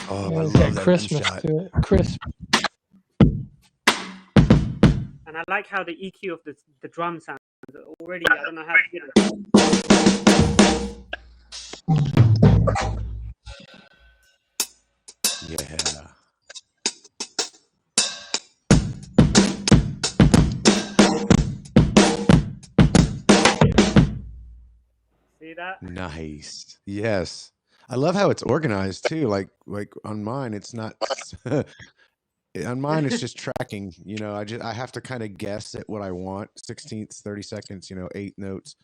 Oh, Yeah, I it's love got that Christmas shot. to it. Crisp. And I like how the EQ of the drum sounds already. I don't know how to get it. Yeah. See that? Nice. Yes. I love how it's organized too. Like on mine, it's not. On mine, it's just tracking. I have to kind of guess at what I want. 16ths, 30 seconds. 8 notes,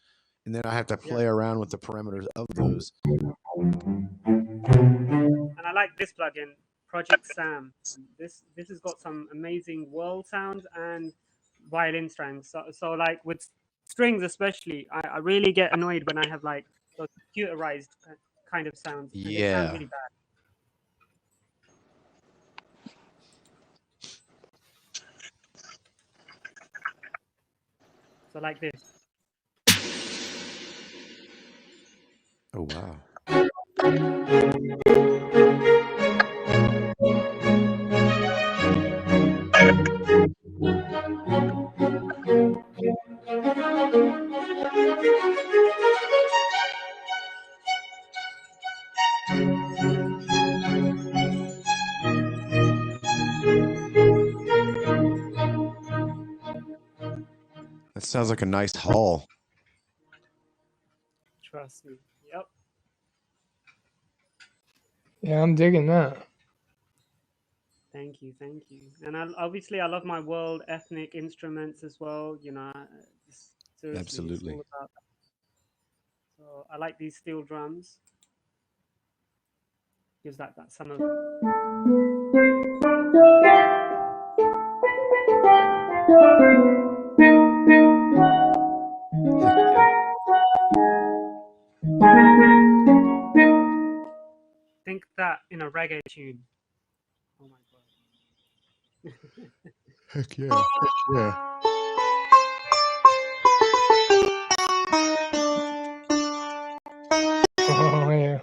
and then I have to play around with the parameters of those. And I like this plugin, Project Sam. This has got some amazing world sounds and violin strings. So like with strings especially, I really get annoyed when I have like those computerized kind of sounds. And they sound Yeah. really bad. So like this. Oh wow. sounds like a nice haul. Trust me. Yep. Yeah, I'm digging that. Thank you, and obviously I love my world ethnic instruments as well. You know, seriously, Absolutely. it's all about that. So I like these steel drums. Gives that sound of. Think that in a reggae tune. Oh my god. Heck yeah. Heck yeah. Oh yeah.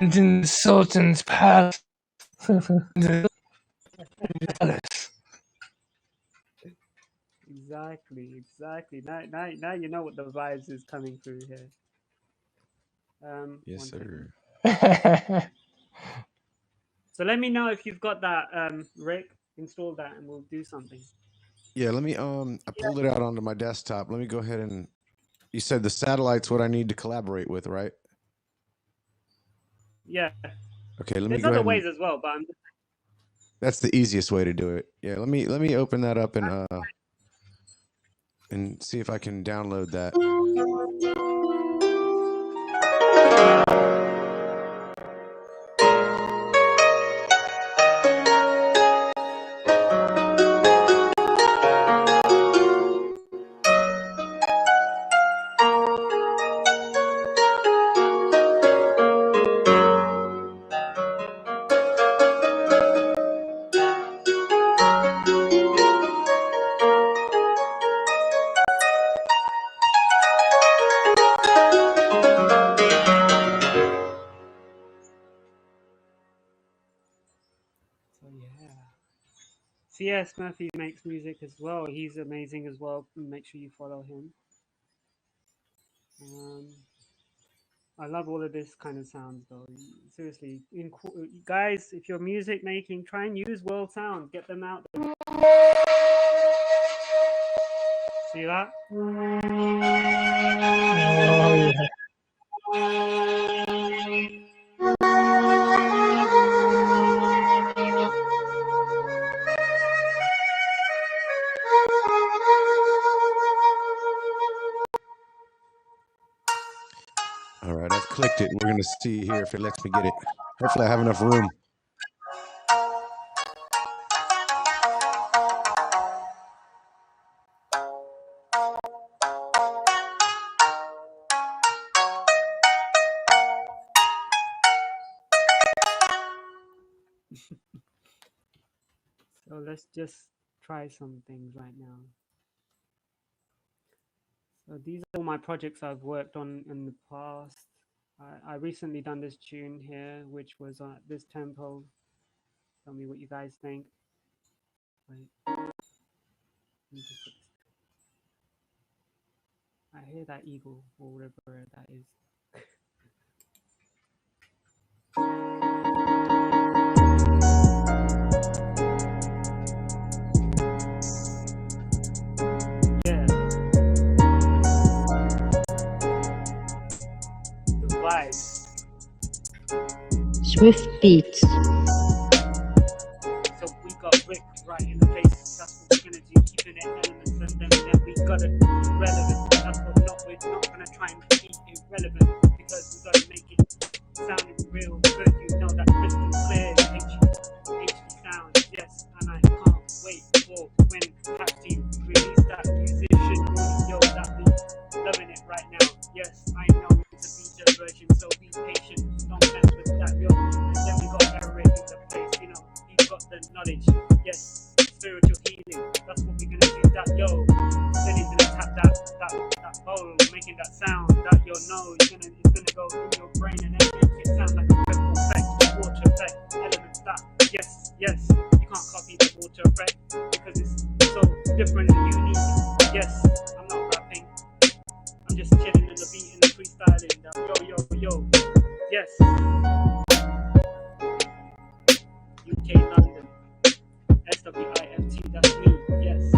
In the Sultan's palace. Exactly. Now you know what the vibes is coming through here. Yes, one sir. second. So let me know if you've got that, Rick. Install that, and we'll do something. Yeah, let me I pulled it out onto my desktop. Let me go ahead and you said the satellite's what I need to collaborate with, right? Yeah. Okay, let me There's go other ahead ways and, as well, but that's the easiest way to do it. Yeah, let me open that up and see if I can download that. so yeah. CS Murphy makes music as well. He's amazing as well. Make sure you follow him. I love all of this kind of sounds though. Seriously, guys, if you're music making, try and use world sounds. Get them out there. See that? Oh yeah. All right, I've clicked it. We're gonna see here if it lets me get it. Hopefully I have enough room. So let's just try some things right now. So these are all my projects I've worked on in the past. I recently done this tune here, which was this tempo. Tell me what you guys think. Wait. Let me just put this. I hear that eagle or whatever that is. Yeah. The vibes. Swift Beats. So we got Rick right in the place. That's what we're gonna do, keeping it elements, and then we got it relevant. That's what we're not gonna try and keep it relevant because we gotta make it sounding real good. You know that crystal clear HD sound. Yes, and I can't wait for when Tap Team release that musician audio that we loving it right now. Yes, I know it's a beta version, so be patient. Don't mess with that, yo. And then we got Eric in the place, you know, he's got the knowledge. Yes, spiritual healing. That's what we're gonna do. That yo, then he's gonna tap that bowl, making that sound. That yo know it's gonna go in your brain and then it sounds like a ripple effect, water effect, elements that. Yes, you can't copy the water effect because it's so different and unique. Yes, I'm not rapping. I'm just chilling in the beat and the freestyling. Yo. Yes. UK London. SWIFT, that's me. Yes.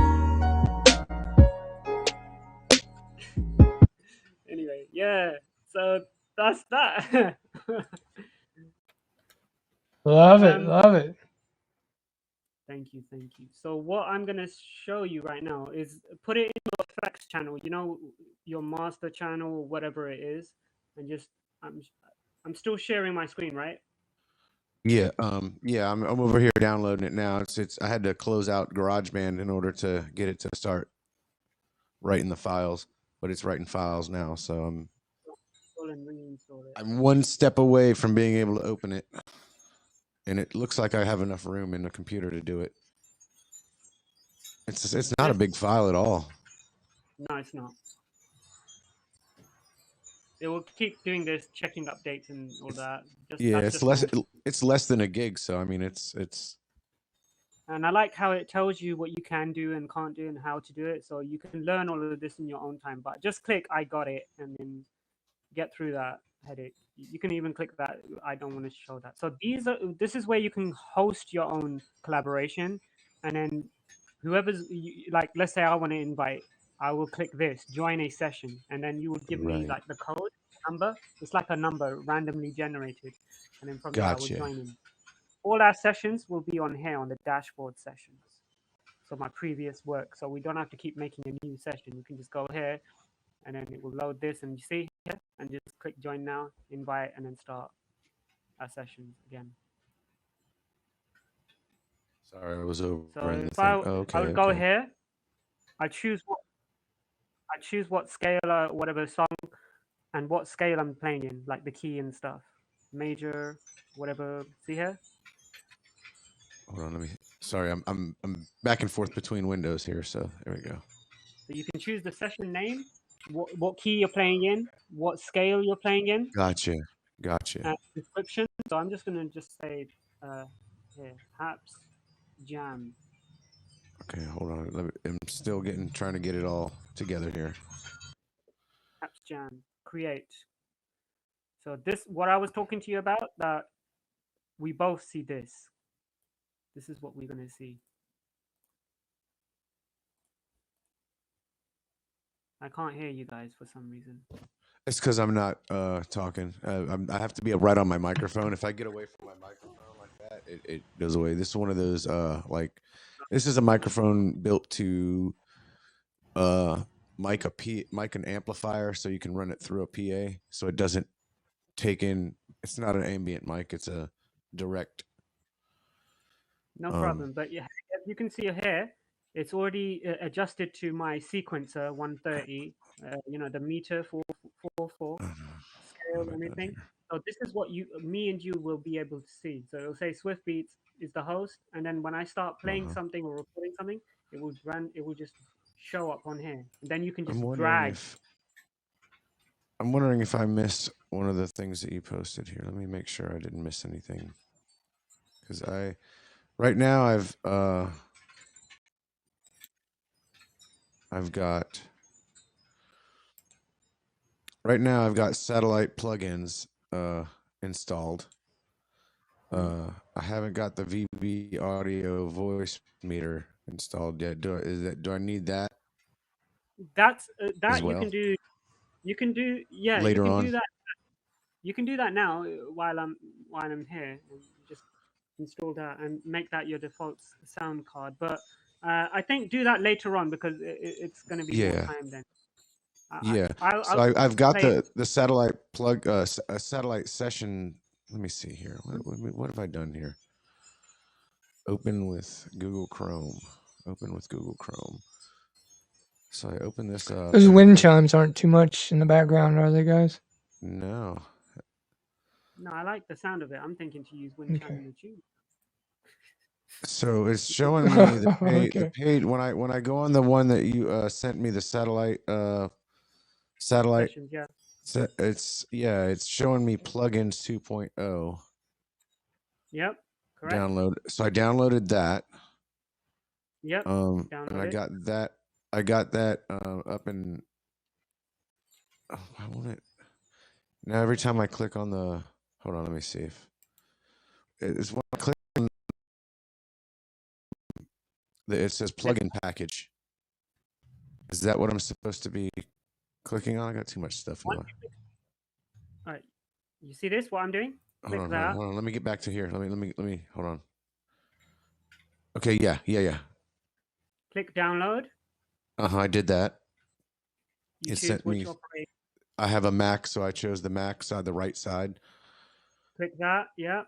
Anyway, yeah. So that's that. Love it. Um, Love it. Thank you, thank you. So what I'm gonna show you right now is put it in your effects channel, you know, your master channel or whatever it is, and just I'm I'm still sharing my screen, right? Yeah, yeah, I'm over here downloading it now. It's I had to close out GarageBand in order to get it to start writing the files, but it's writing files now. So Install and reinstall it. I'm one step away from being able to open it, and it looks like I have enough room in the computer to do it. It's not a big file at all. No, it's not. It will keep doing this, checking updates and all that. Yeah, That's it's just less normal. it's less than a gig, so I mean it's And I like how it tells you what you can do and can't do and how to do it. So you can learn all of this in your own time. But just click I got it and then get through that headache. You can even click that I don't want to show that. So this is where you can host your own collaboration, and then whoever's like, let's say I want to invite, I will click this join a session, and then you will give me Right. like the code number. It's like a number randomly generated, and then from there I will Gotcha. join in. All our sessions will be on here on the dashboard sessions. So my previous work. So we don't have to keep making a new session. You can just go here, and then it will load this, and you see here, and just click join now, invite, and then start our sessions again. Sorry, I was over. So in the if thing. I, Oh, okay, I would go okay. here, I choose what scale or whatever song and what scale I'm playing in, like the key and stuff, major, whatever. See here? Hold on, let me. Sorry, I'm back and forth between windows here. So there we go. So you can choose the session name, what key you're playing in, what scale you're playing in, Gotcha, gotcha. description. So I'm just gonna just say here, Haps Jam. Okay, hold on. I'm still trying to get it all together here. Haps Jam. Create. So this, what I was talking to you about, that we both see this. This is what we're gonna see. I can't hear you guys for some reason. It's because I'm not talking. I have to be right on my microphone. If I get away from my microphone like that, it goes away. This is one of those like, this is a microphone built to mic an amplifier, so you can run it through a PA, so it doesn't take in. It's not an ambient mic. It's a direct. No problem. But yeah, as you can see here, it's already adjusted to my sequencer 130. You know, the meter 444 scale and everything. So this is what me and you will be able to see. So it'll say Swift Beats is the host, and then when I start playing something or recording something, it will just show up on here, and then you can just drag. I'm wondering if I missed one of the things that you posted here. Let me make sure I didn't miss anything, because right now I've got satellite plugins installed. I haven't got the VB audio voice meter installed yet. Do I need that? That's that well? you can do yeah, Later you can on. do that. You can do that now while I'm here, and just install that and make that your default sound card. But I think do that later on, because it's going to be more time then. So I've got the satellite plug, a satellite session. Let me see here. What have I done here? Open with Google Chrome. So I open this up. Those wind chimes aren't too much in the background, are they, guys? No. No, I like the sound of it. I'm thinking to use wind chime in the tube. So it's showing me the page when I go on the one that you sent me, the satellite Sessions, yeah. It's showing me plugins 2.0. Yep, correct. Download. So I downloaded that. Yep. And I got that up in. Oh, I want it now. Every time I click on the, hold on, let me see if it's when I click on It says plugin package. Is that what I'm supposed to be clicking on? I got too much stuff in Once my. you click, all right, you see this? What I'm doing? Hold Click on, that. hold on. Let me get back to here. Let me hold on. Okay, yeah. Click download. I did that. You It choose sent which me. operating. I have a Mac, so I chose the Mac side, the right side. Click that. Yeah.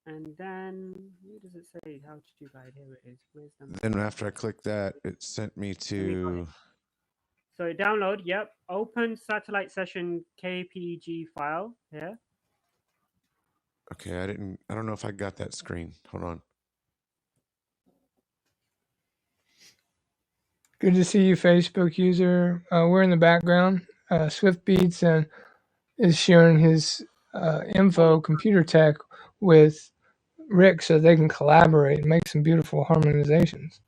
And then where does it say how to do guide? Here it is. Where's the Then after I clicked that, it sent me Let me got to. it. So download. Yep. Open satellite session KPG file. Yeah. Okay, I don't know if I got that screen. Hold on. Good to see you, Facebook user. We're in the background. Swift Beats and is sharing his info, computer tech, with Rick so they can collaborate and make some beautiful harmonizations.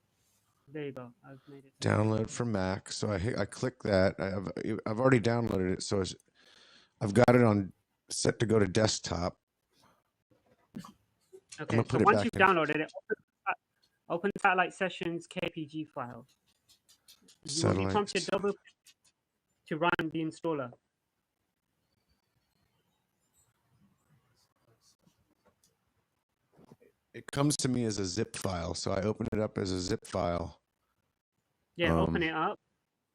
There you go. I've made it. Download for Mac. So I click that. I've already downloaded it, so I've got it on set to go to desktop. Okay. So once you've downloaded it, open satellite sessions KPG file. You will be prompted double to run the installer. It comes to me as a zip file, so I open it up as a zip file. Yeah, open it up.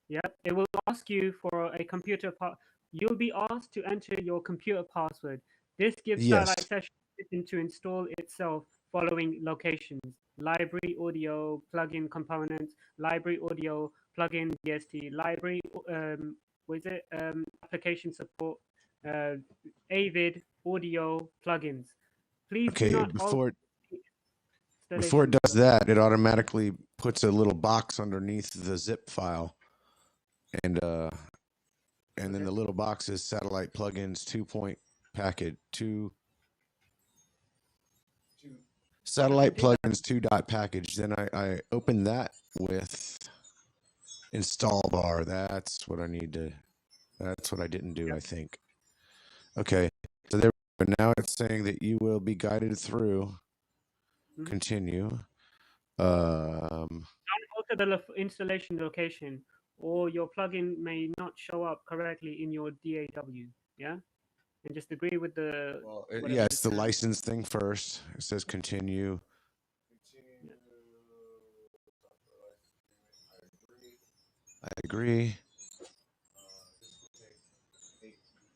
Yep. It will ask you for a computer you'll be asked to enter your computer password. This gives satellite session to install itself following locations: library audio plugin components, library audio plugin DST, library application support, Avid audio plugins. Please do not before it does that, it automatically puts a little box underneath the zip file, and then the little box is satellite plugins 2-point package 2 satellite plugins 2.package. Then I open that with install bar. That's what I need to. That's what I didn't do. I think. Okay, so there. But now it's saying that you will be guided through. Continue. Don't alter the installation location, or your plugin may not show up correctly in your DAW. Yeah, and just agree with the. Yeah, it's the license thing first. It says continue. I agree.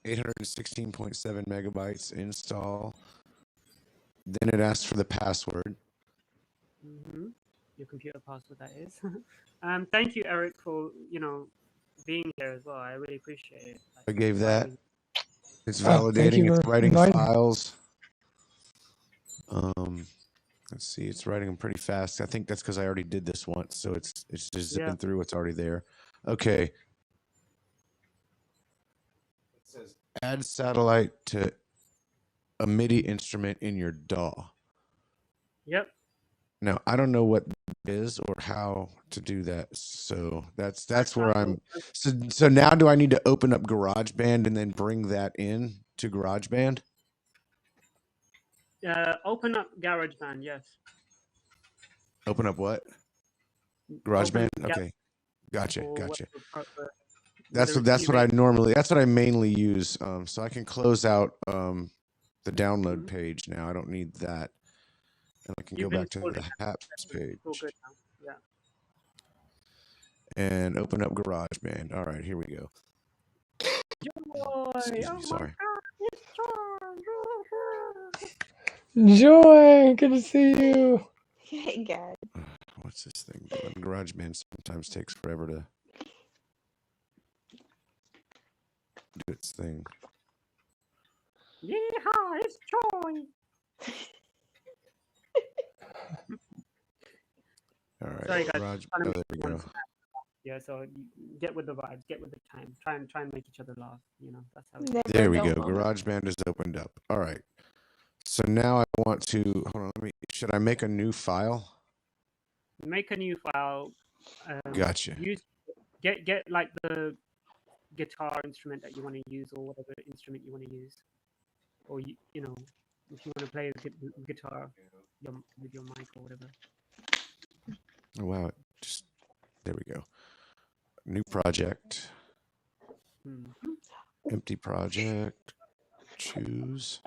816.7 megabytes install. Then it asks for the password. Your computer password, that is. Thank you, Eric, for being here as well. I really appreciate it. I gave that. It's validating. It's writing files. Let's see. It's writing them pretty fast. I think that's because I already did this once, so it's just zipping through what's already there. Okay. It says add satellite to a MIDI instrument in your DAW. Yep. Now I don't know what it is or how to do that, so that's where I'm. So now do I need to open up GarageBand and then bring that in to GarageBand? Open up GarageBand. Yes. Open up what? GarageBand. Okay, gotcha. That's what I normally. That's what I mainly use. So I can close out the download page now. I don't need that, and I can go back to the apps page. Yeah. And open up GarageBand. All right, here we go. Excuse me, sorry. Joy, good to see you. Hey guys. What's this thing doing? GarageBand sometimes takes forever to do its thing. Yeehaw, it's Joy. All right. Sorry, guys. Oh, there we go. Yeah, so get with the vibes, get with the time. Try and make each other laugh. That's how. There we go. GarageBand is opened up. All right. So now I want to hold on. Should I make a new file? Make a new file. Gotcha. Get like the guitar instrument that you want to use, or whatever instrument you want to use, or if you want to play the guitar with your mic or whatever. Oh, wow. Just there we go. New project. Mhm. Empty project. Choose.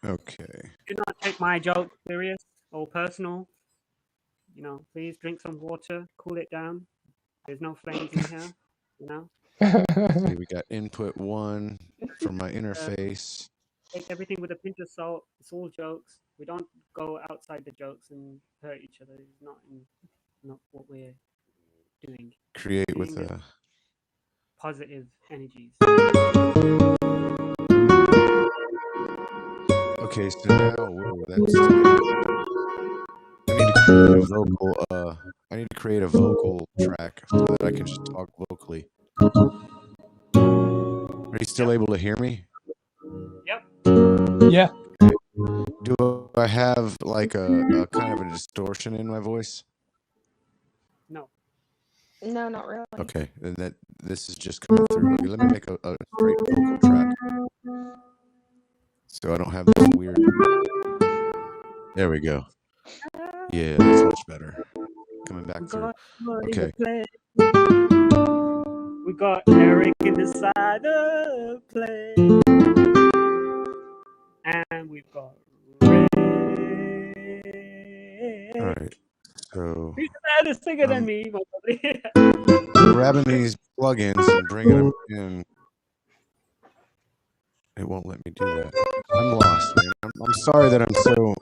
Okay. Do not take my joke serious or personal. You know, please drink some water, cool it down. There's no flames in here. You know, Okay, we got input 1 for my interface. take everything with a pinch of salt. It's all jokes. We don't go outside the jokes and hurt each other. It's not what we're doing. Create with Doing a. positive energies. Okay, so now whoa, that's. I need to create a vocal. I need to create a vocal track so that I can just talk vocally. Are you still able to hear me? Yep. Yeah. Do I have like a kind of a distortion in my voice? No. No, not really. Okay, then this is just coming through. Okay, let me make a straight vocal track so I don't have this weird. There we go. Yeah, that's much better. Coming back through. Okay. We got Eric in the side of play. And we've got Ray. All right. So He's a better singer than me, probably. grabbing these plugins and bringing them in. It won't let me do that. I'm lost, man. I'm sorry that I'm so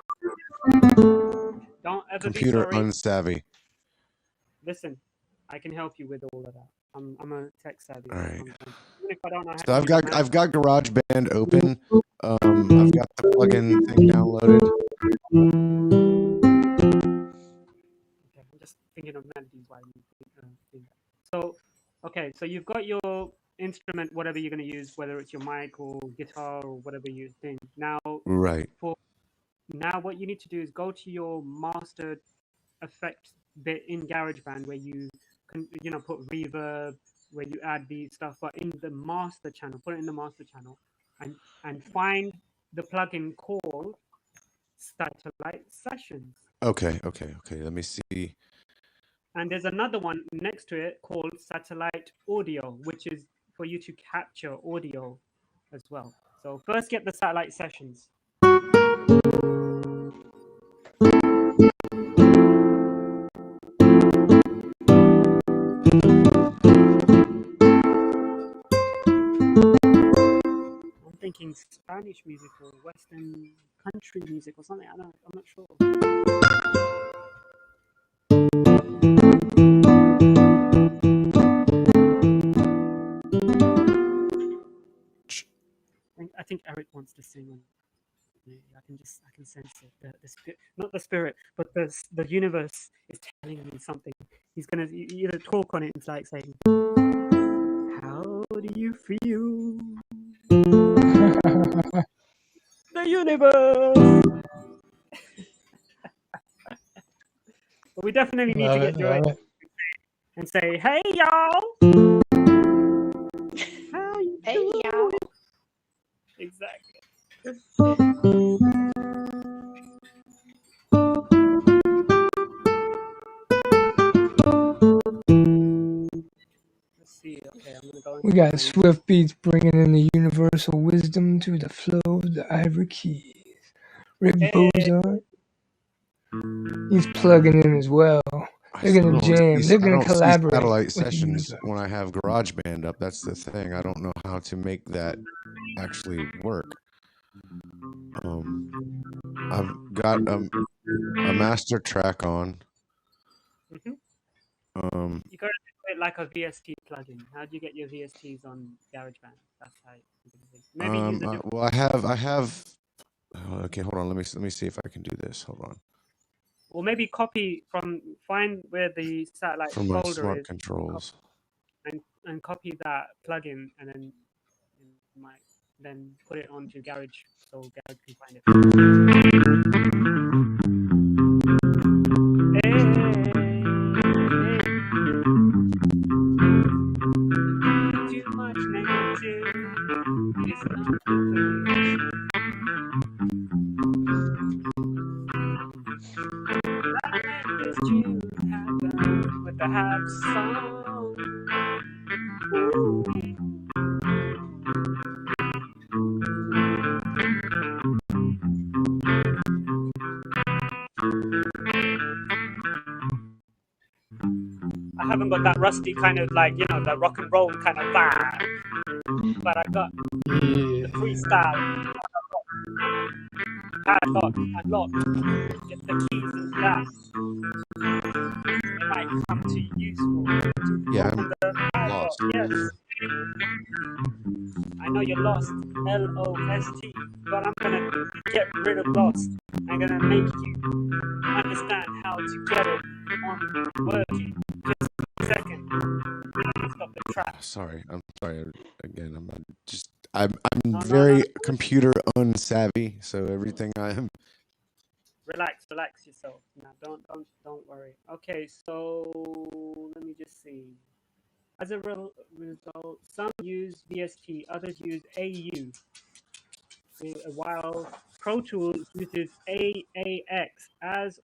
Don't ever computer be sorry. unsavvy. Listen, I can help you with all of that. I'm a tech savvy. All right. Even if I don't know how So to I've use a got mouse. GarageBand open. I've got the plugin thing downloaded. Okay, I'm just thinking of melodies while you think that. So, okay, so you've got your instrument, whatever you're going to use, whether it's your mic or guitar or whatever you think. Now, Right. now what you need to do is go to your master effect bit in GarageBand where you can, you know, put reverb, where you add the stuff, but in the master channel, put it in the master channel, and find the plugin called Satellite Sessions. Okay. Let me see. And there's another one next to it called Satellite Audio, which is for you to capture audio as well. So first get the Satellite Sessions. I'm thinking Spanish music or Western country music or something. I'm not sure. I think Eric wants to sing on. I can sense it. The spirit, not the spirit, but the universe is telling me something. He's gonna either talk on it. It's like saying, "How do you feel?" The universe. But we definitely need to get Joy and say, "Hey y'all, how you Hey, doing?" y'all. Exactly. Let's see. Okay, I'm gonna go. We got Swift Beats bringing in the universal wisdom to the flow of the Ivory Keys. Rick Bozart, he's plugging in as well. They're gonna jam. They're gonna collaborate. Satellite Sessions when I have GarageBand up. That's the thing. I don't know how to make that actually work. I've got a master track on. Mm-hmm. You gotta do it like a VST plugin. How do you get your VSTs on GarageBand? That's how. Maybe use a different. Well, I have. Okay, hold on. Let me see if I can do this. Hold on. Or maybe find where the satellite From my folder smart is, controls. and copy that plugin, and then then put it onto Garage so Garage can find it. Too much negative is not good for you. June happened with the half song. I haven't got that rusty kind of like, you know, the rock and roll kind of vibe, but I got the freestyle. Padlock, unlock, get the keys and that. It might come to you useful. Yeah, Open the padlock, lost. yes. I know you're lost, L-O-S-T, but I'm gonna get rid of lost. I'm gonna make you understand how to get it on working. Just a second. Stop the trap. Sorry, I'm sorry again. I'm No, very computer unsavvy, so everything I am. Relax yourself. Now, don't worry. Okay, so let me just see. As a result, some use VST, others use AU. While Pro Tools uses AAX. As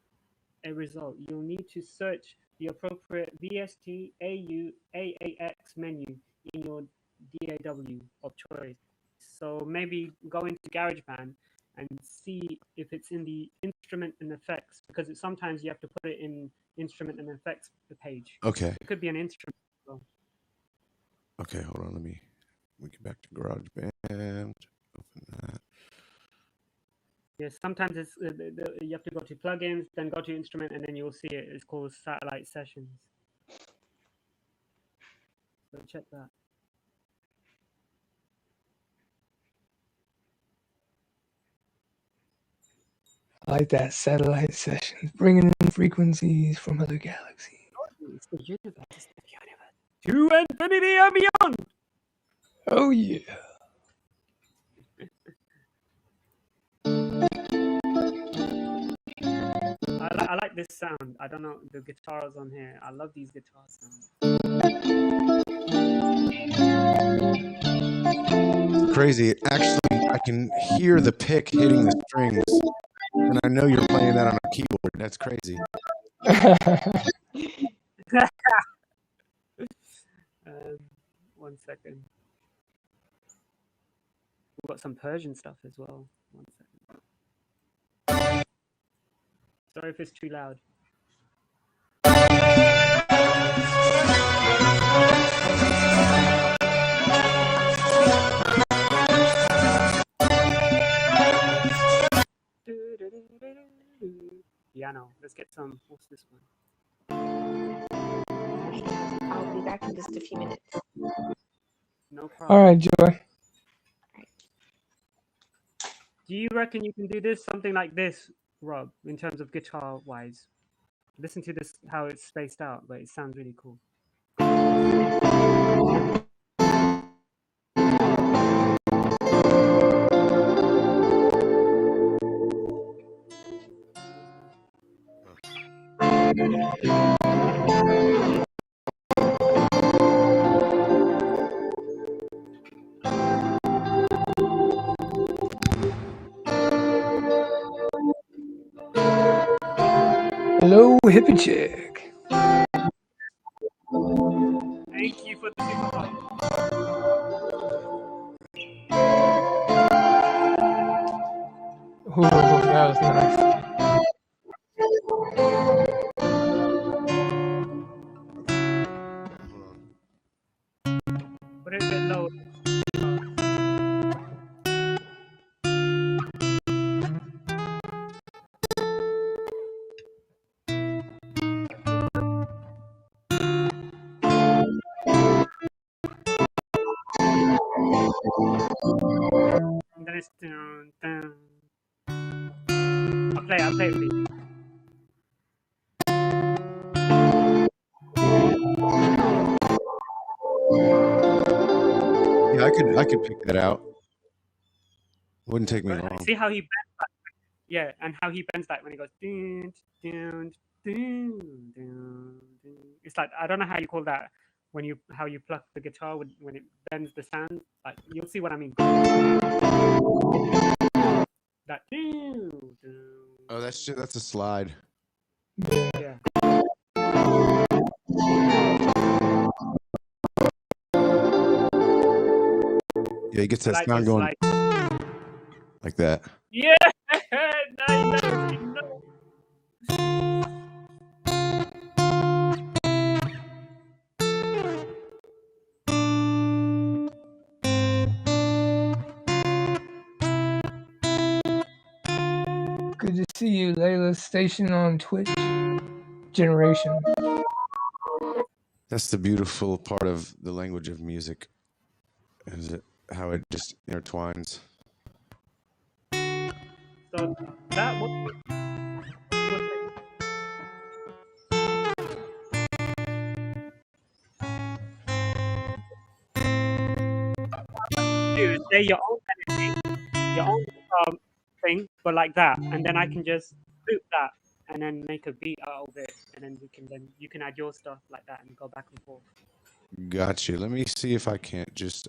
a result, you'll need to search the appropriate VST, AU, AAX menu in your DAW of choice. So maybe go into GarageBand and see if it's in the instrument and effects, because sometimes you have to put it in instrument and effects page. Okay. It could be an instrument. So. Okay, hold on. We get back to GarageBand. Open that. Yes, sometimes it's you have to go to plugins, then go to instrument, and then you'll see it. It's called Satellite Sessions. So check that. I like that, Satellite Sessions, bringing in frequencies from other galaxies. It's the universe. It's the universe. To infinity and beyond. Oh yeah. I like this sound. I don't know the guitars on here. I love these guitar sounds. Crazy. Actually, I can hear the pick hitting the strings, and I know you're playing that on a keyboard. That's crazy. 1 second. We've got some Persian stuff as well. 1 second. Sorry if it's too loud. Piano. Let's get some. What's this one? I'll be back in just a few minutes. No problem. All right, Joy. Do you reckon you can do this, something like this, Rob, in terms of guitar wise? Listen to this, how it's spaced out, but it sounds really cool. Hello, hippie chick. Thank you for the super chat. Ooh, that was nice. Put it a bit lower. And then it's down, down. I'll play it with you. Yeah, I could pick that out. Wouldn't take me long. See how he bends that? Yeah, and how he bends that when he goes dun, dun, dun, dun, dun. It's like, I don't know how you call that when how you pluck the guitar when it bends the sound. Like, you'll see what I mean. That dun, dun. Oh, that's a slide. Yeah. Yeah, it gets I that like sound this, going like that. yeah, now you know. Good to see you, Layla. Station on Twitch. Generation. That's the beautiful part of the language of music, is it how it just intertwines. So that was do is say your own energy, your own thing, but like that, and then I can just loop that and then make a beat out of it, and then you can add your stuff like that and go back and forth. Gotcha. Let me see if I can't just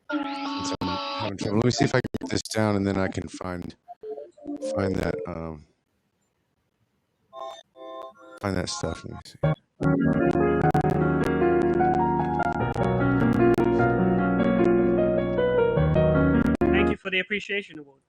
since I'm having trouble. Let me see if I can get this down, and then I can find that stuff. Let me see. Thank you for the appreciation award.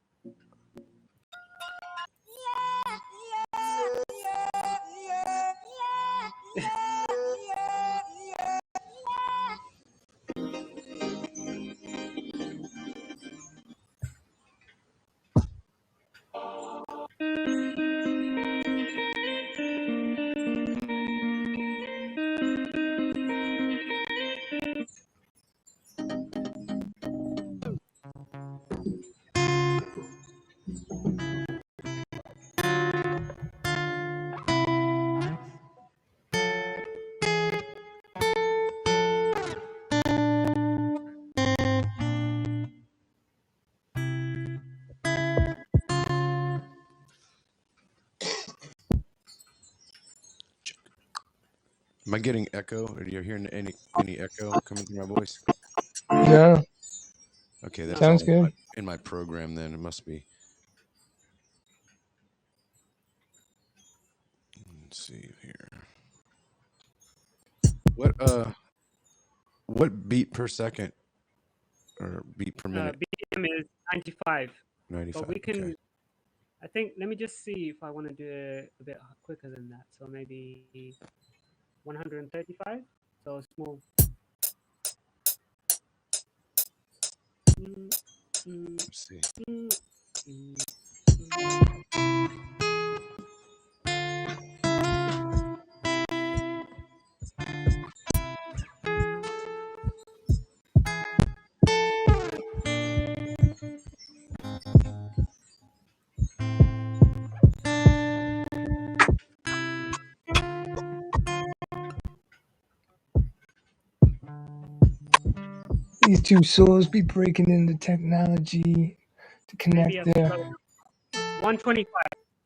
Am I getting echo? Are you hearing any echo coming through my voice? No. Okay, that's Sounds all good. in my program. Then it must be. Let's see here. What beat per second or beat per minute? BPM is 95. 95. But we can. Okay. I think. Let me just see if I want to do it a bit quicker than that. So maybe 135. So small. Let's see. These two souls be breaking into technology to connect Maybe their 125.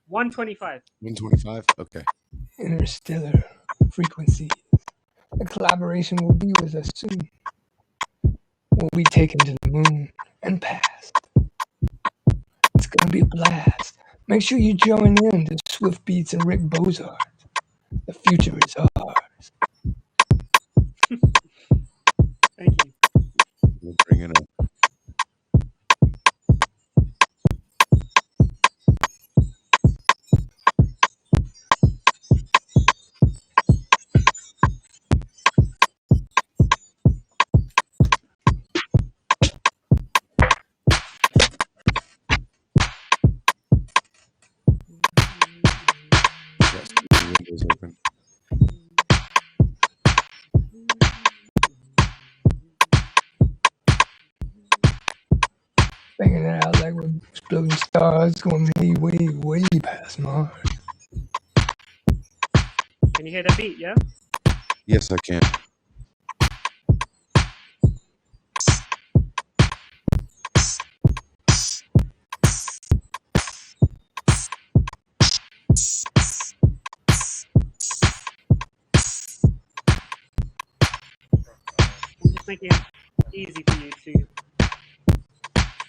125. 125. Okay. interstellar frequencies. The collaboration will be with us soon. We'll be taken to the moon and past. It's gonna be a blast. Make sure you join in to Swift Beats and Rick Bozart. The future is ours. Thank you. We'll bring in a. Yes, the window's open. Banging it out like we're exploding stars going way, way, way past Mars. Can you hear the beat? Yeah. Yes, I can. I'm just making it easy for you to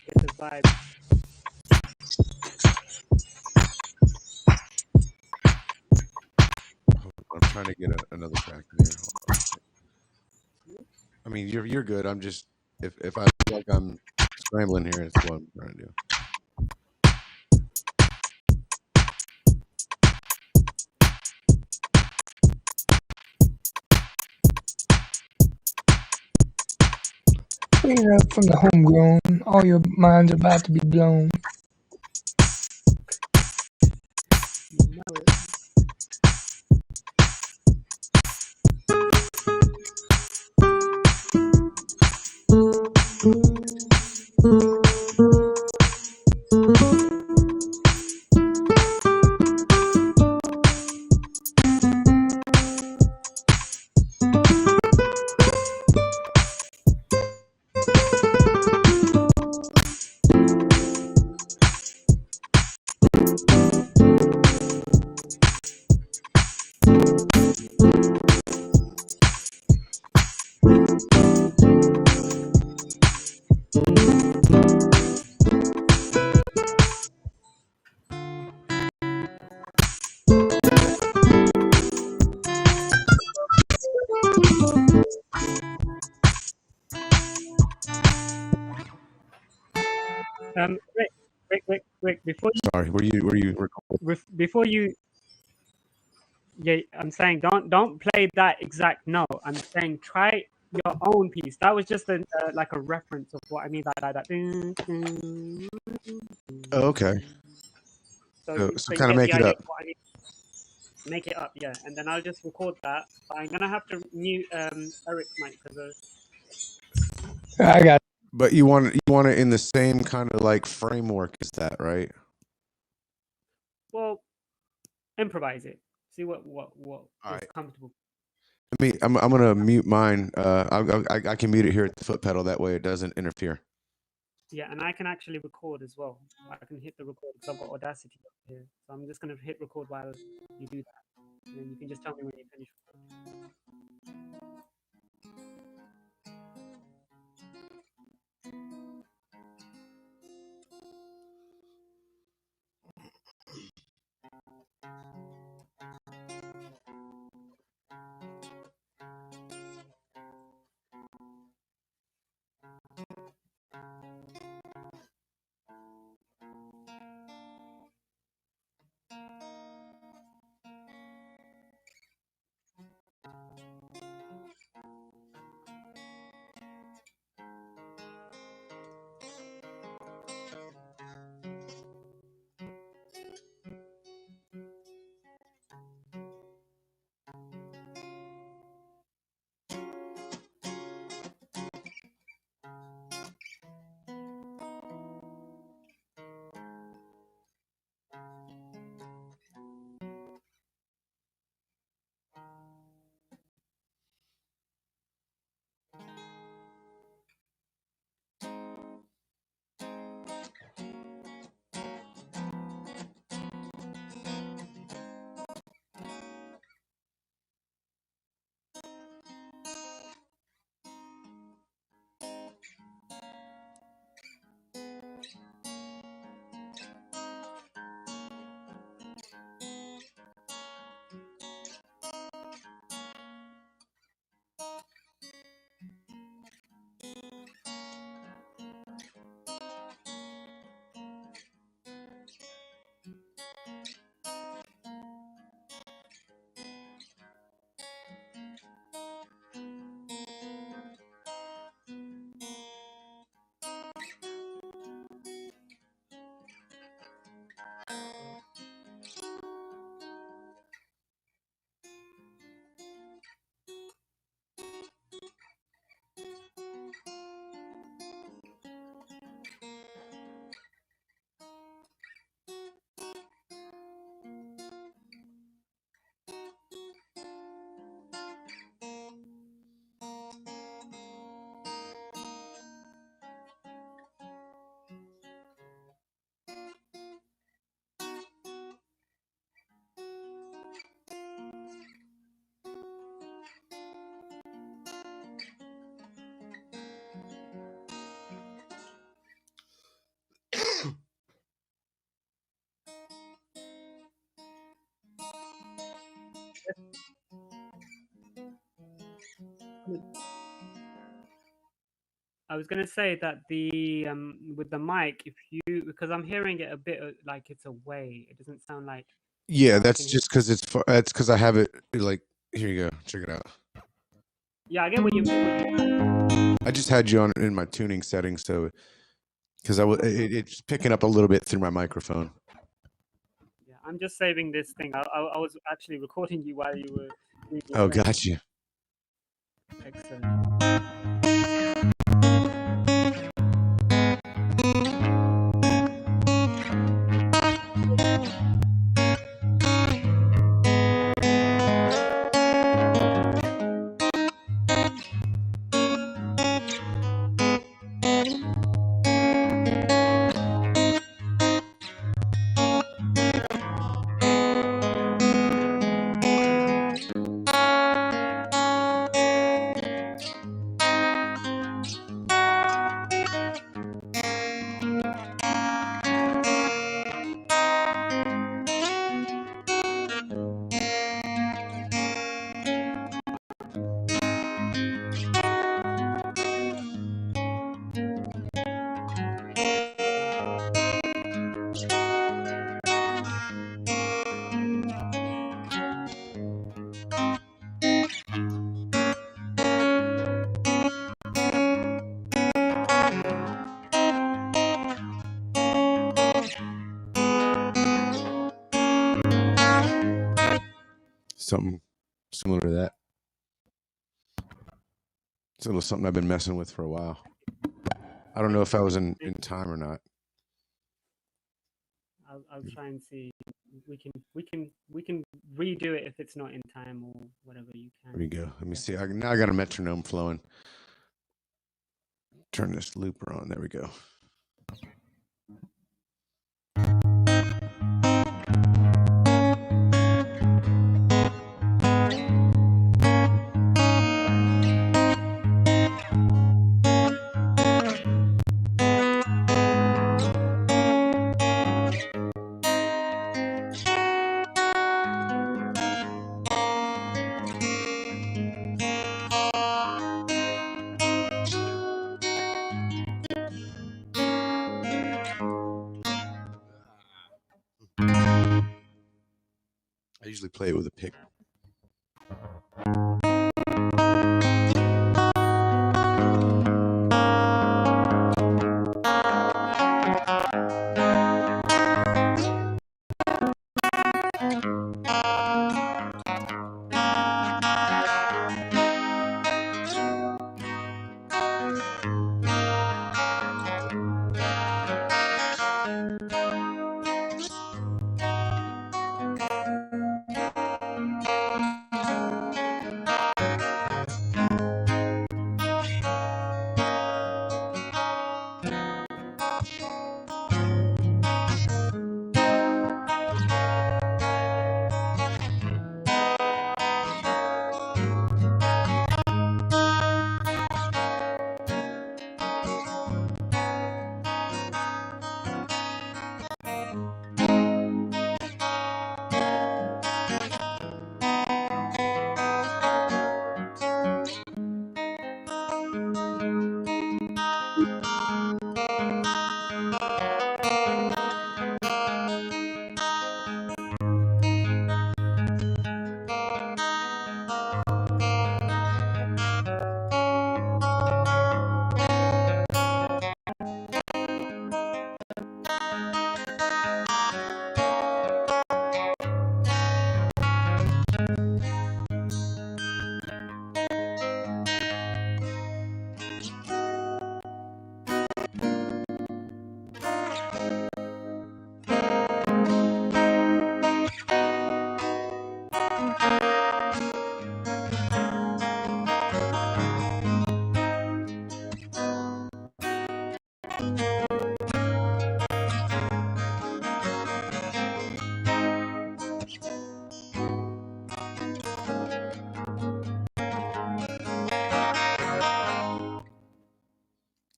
get the vibe. I'm trying to get another track in there. I mean, you're good. I'm just If I feel like I'm scrambling here, it's what I'm trying to do. Clean it up from the homegrown. All your minds are about to be blown. You know it. Rick, Sorry, were you? before you, yeah, I'm saying don't play that exact note. I'm saying try your own piece. That was just a like a reference of what I mean by that. Dun, dun, Oh, okay. So, So you kind of get the make it idea up. of what I mean. Make it up, yeah, and then I'll just record that. But I'm gonna have to mute Eric's mic because I got. But you want it in the same kind of like framework as that, right? well, improvise it. See what All is right. comfortable. I'm gonna mute mine. I can mute it here at the foot pedal. That way it doesn't interfere. Yeah, and I can actually record as well. I can hit the record because I've got Audacity up here. So I'm just gonna hit record while you do that, and then you can just tell me when you finish. I was gonna say that the with the mic, if you because I'm hearing it a bit like it's away. It doesn't sound like Yeah, I that's can hear. just because it's because I have it like here you go. Check it out. Yeah, I get what you. I just had you on in my tuning settings, so because it's picking up a little bit through my microphone. Yeah, I'm just saving this thing. I was actually recording you while you were. doing your Oh, thing. got you. Excellent. Something similar to that. It's a little something I've been messing with for a while. I don't know if I was in time or not. I'll try and see. We can redo it if it's not in time or whatever you can. There we go. Let me see. Now I got a metronome flowing. Turn this looper on. There we go. I usually play it with a pick.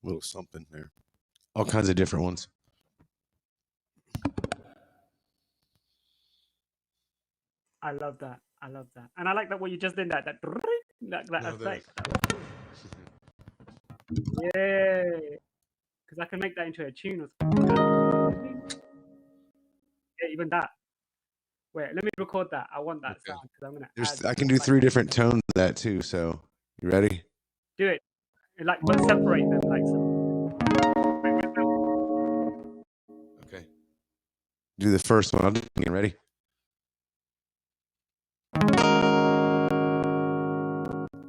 Little something there. All kinds of different ones. I love that. I love that, and I like that what you just did. That No, effect. Yeah, because I can make that into a tune or something. Yeah, even that. Wait, let me record that. I want that Okay. sound because I'm gonna add. I can do 3 different tones of that too. So you ready? Do it. Like, but separate them. Like, Okay. Do the first one. I'll do it again. Ready?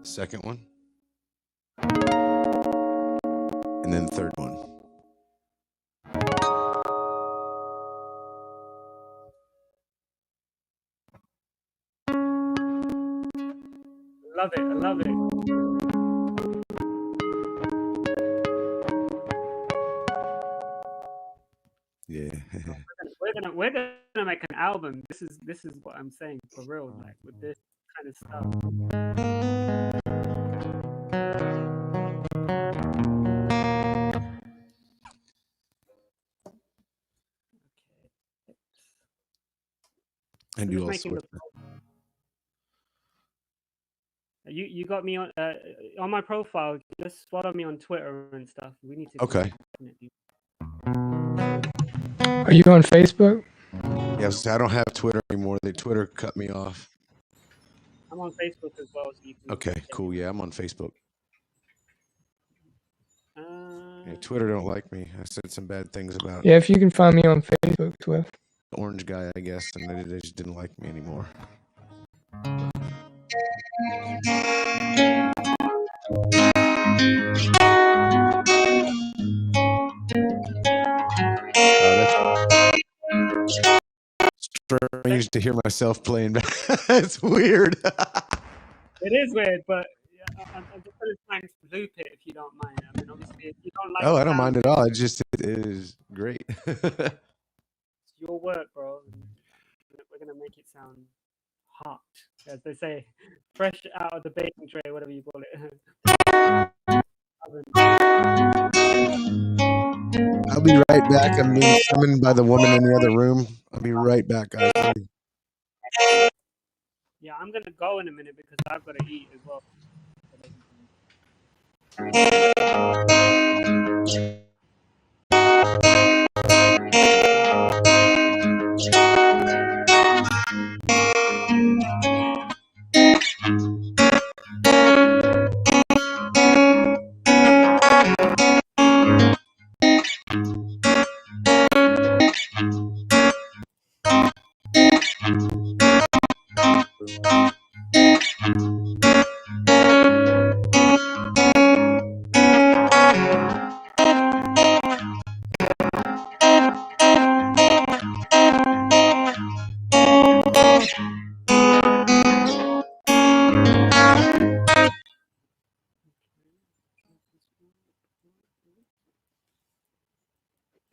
Second one. And then the third one. love it. I love it. Yeah. We're gonna make an album. This is what I'm saying for real. Like with this kind of stuff. I I'm do just all making the. sorts. You got me on my profile. Just follow me on Twitter and stuff. We need to. Okay. Definitely. Are you on Facebook? Yes, I don't have Twitter anymore. The Twitter cut me off. I'm on Facebook as well, so you can. Okay, cool. Yeah, I'm on Facebook. Uh, Yeah, Twitter don't like me. I said some bad things about Yeah, if you can find me on Facebook, Swift. the orange guy, I guess, and they just didn't like me anymore. Strange to hear myself playing back. It's weird. it is weird, but yeah, I'm just gonna try and loop it if you don't mind. I mean, obviously, if you don't like. Oh, the I don't sound, mind at all. It is great. It's your work, bro. We're gonna make it sound hot, as they say, fresh out of the baking tray, whatever you call it. I'll be right back. I'm being summoned by the woman in the other room. I'll be right back, guys. Yeah, I'm gonna go in a minute because I've got to eat as well.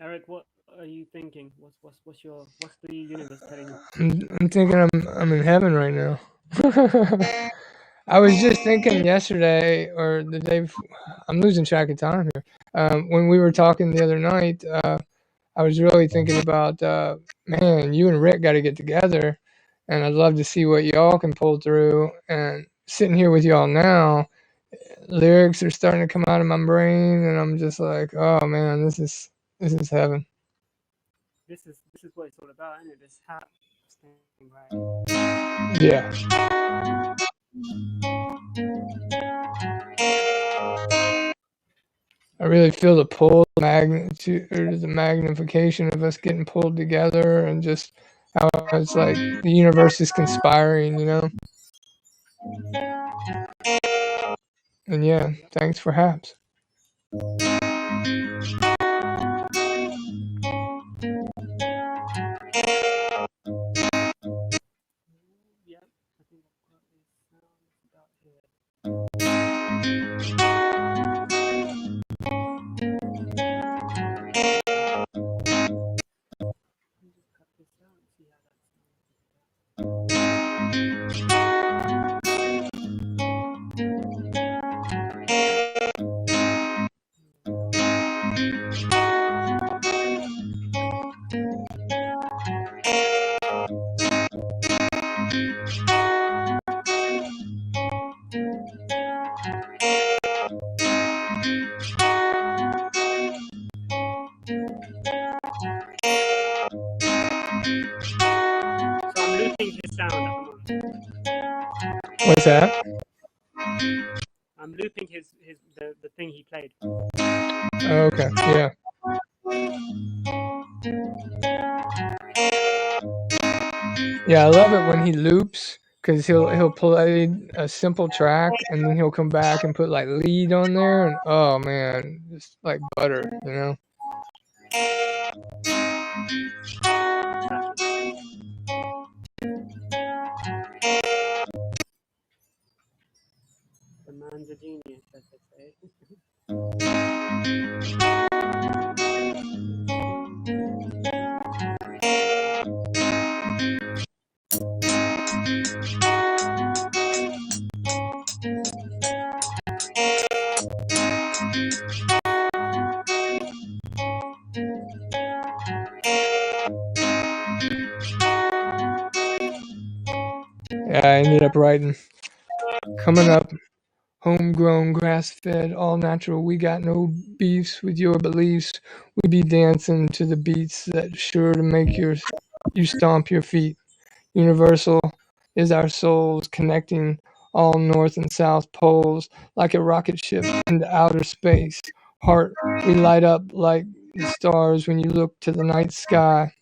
Eric, what are you thinking? What's the universe telling you? I'm thinking I'm in heaven right now. I was just thinking yesterday or the day. I'm losing track of time here. When we were talking the other night, I was really thinking about, man, you and Rick got to get together, and I'd love to see what y'all can pull through. And sitting here with y'all now, lyrics are starting to come out of my brain, and I'm just like, oh man, this is heaven. This is what it's all about, isn't it? This hat thing, right? Yeah. I really feel the pull, magnitude, or the magnification of us getting pulled together, and just how it's like the universe is conspiring, you know. And yeah, thanks for Haps. Yeah, I think I've got this sound about here. Just cut this out and see how that sounds. So I'm looping his sound at the moment. What's that? I'm looping the thing he played. Oh, okay, yeah. Yeah, I love it when he loops because he'll play a simple track and then he'll come back and put like lead on there and oh man, it's like butter, you know. The man's a genius, as they say. Yeah, I ended up writing coming up. Homegrown, grass-fed, all natural. We got no beefs with your beliefs. We be dancing to the beats that sure to make you stomp your feet. Universal is our souls connecting all north and south poles like a rocket ship into outer space. Heart, we light up like the stars when you look to the night sky.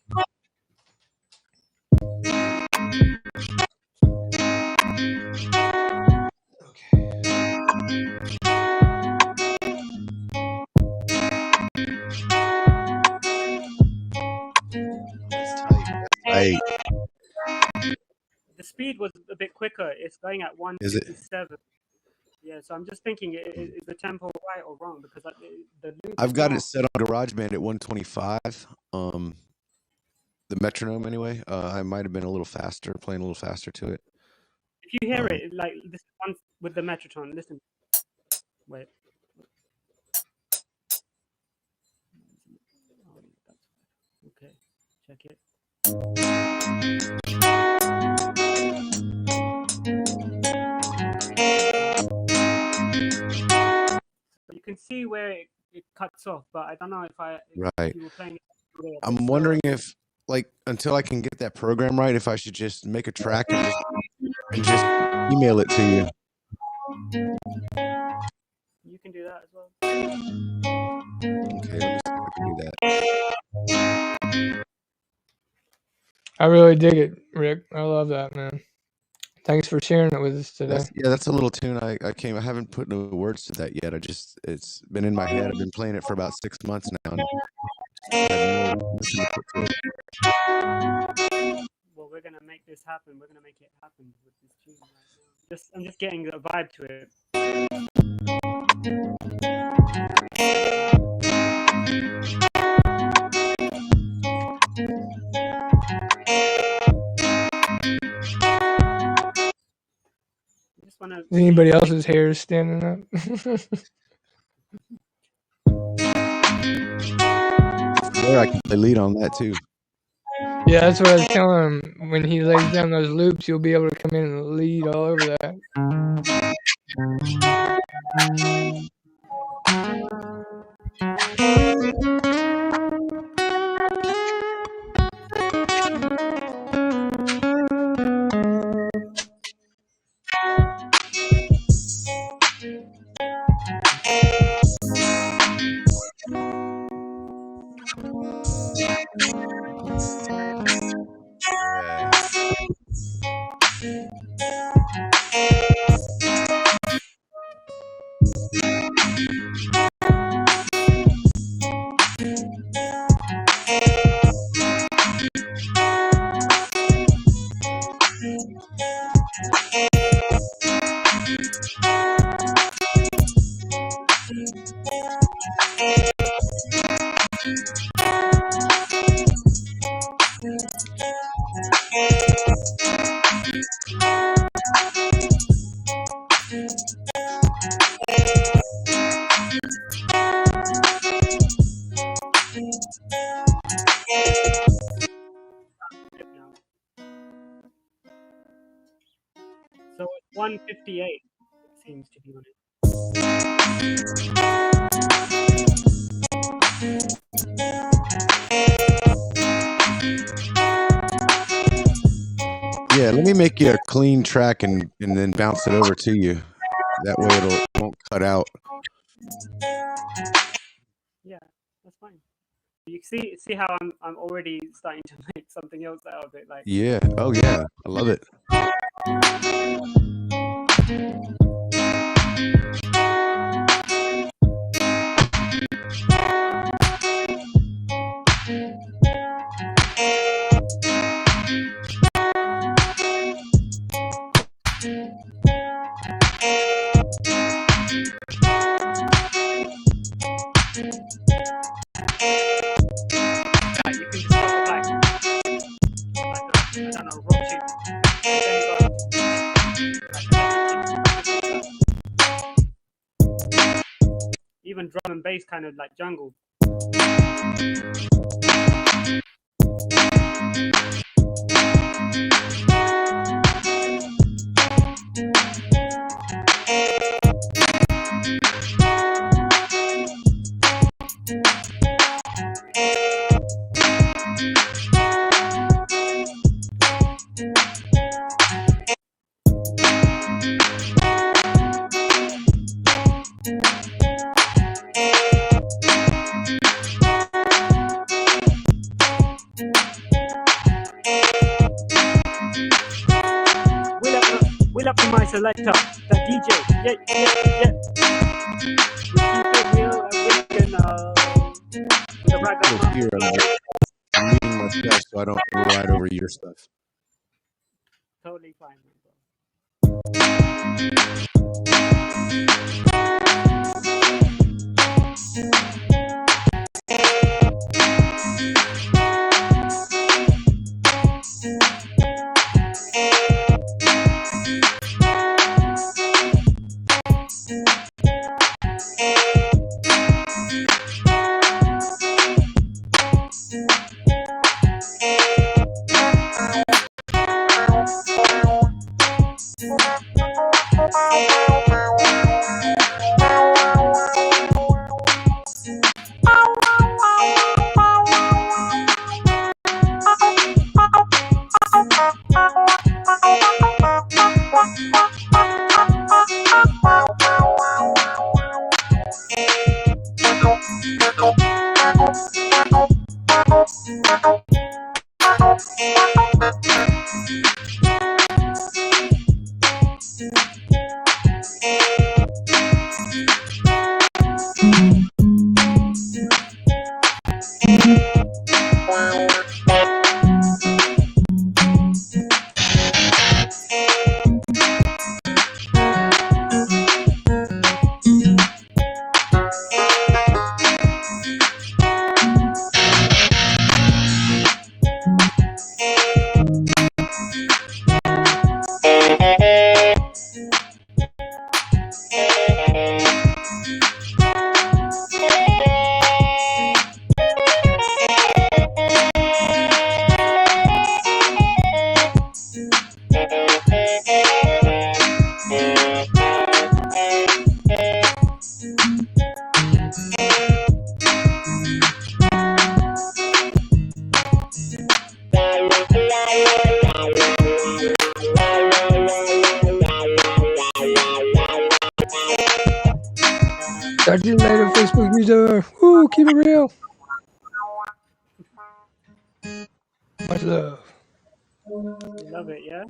That's tight. That's tight. The speed was a bit quicker. It's going at Is it? 157. Yeah, so I'm just thinking, is the tempo right or wrong? Because the loop I've is got it not. set on GarageBand at 125. The metronome anyway. I might have been a little faster, playing a little faster to it. If you hear Um, it, like this one with the Metrotron, listen. Wait. Okay, check it. You can see where it cuts off, but I don't know if Right. you were playing it a bit I'm slower. wondering if, like, until I can get that program right, if I should just make a track and just email it to you. You can do that as well. Okay, let me see if I can do that. I really dig it, Rick. I love that, man. Thanks for sharing it with us today. That's a little tune. I haven't put no words to that yet. It's been in my head. I've been playing it for about 6 months now. And I have no nothing to put to it. Well, we're gonna make this happen. We're gonna make it happen with this tune right now. I'm just getting a vibe to it. Is anybody else's hair standing up? Or I can play lead on that too. Yeah, that's what I was telling him. When he lays down those loops, you'll be able to come in and lead all over that. So it's 158. It seems to be on it. Yeah, let me make you a clean track and then bounce it over to you. That way it won't cut out. Yeah, that's fine. You see how I'm already starting to make something else out of it. Like, Yeah. Oh yeah. I love it. you can just go like I don't know, rock tune. Even drum and bass, kind of like jungle. We'll up to my selector, the DJ. Yeah. We keep it real original. With the right Little back. here, I'm muting myself so I don't ride over your stuff. Totally fine, bro. Talk to you later, Facebook user. Woo, keep it real. Much love. Love it, yeah?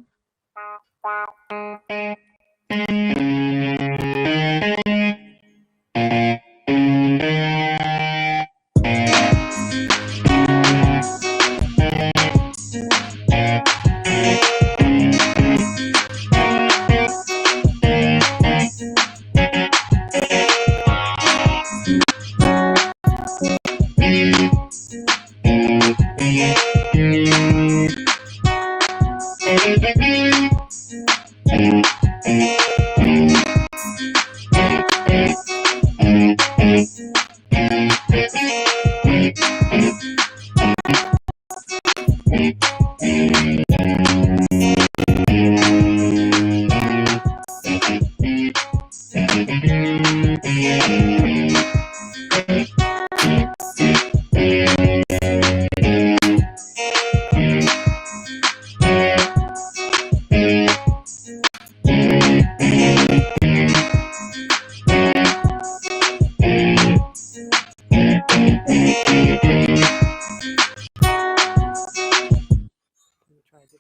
try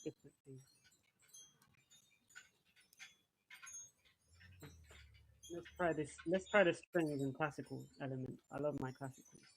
different things. Let's try the strings and classical element. I love my classicals.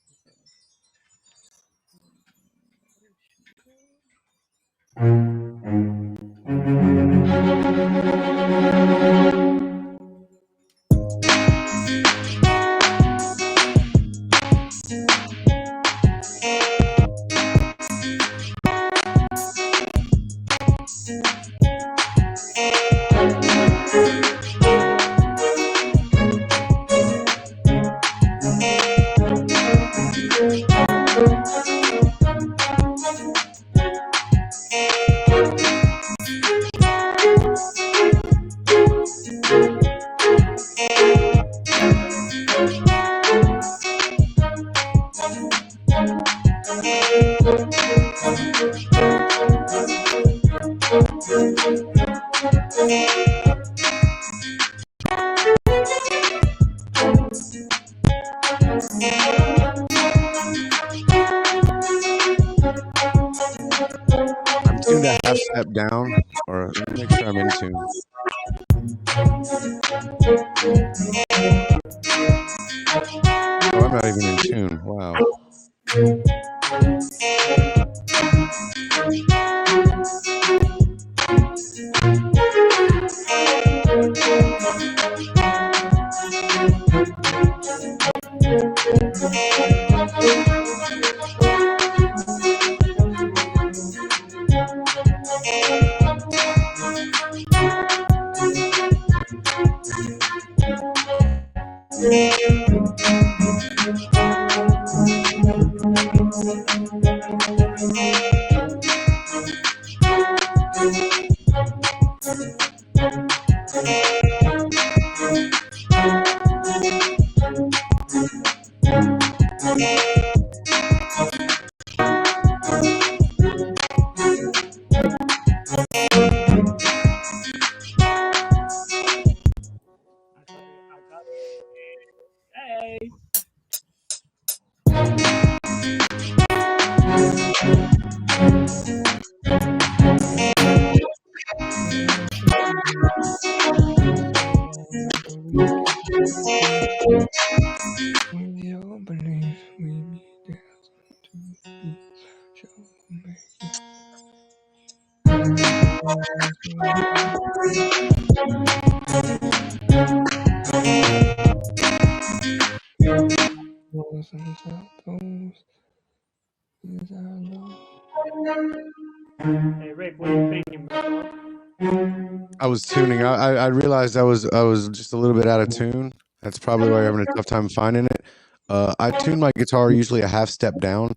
I'm tuned a half step down, or let me make sure I'm in tune. Oh, I'm not even in tune. Wow. Hey. With your belief, we need to be Hey Rick, what are you thinking, bro? I was tuning. I realized I was just a little bit out of tune. That's probably why you're having a tough time finding it. I tune my guitar usually a half step down.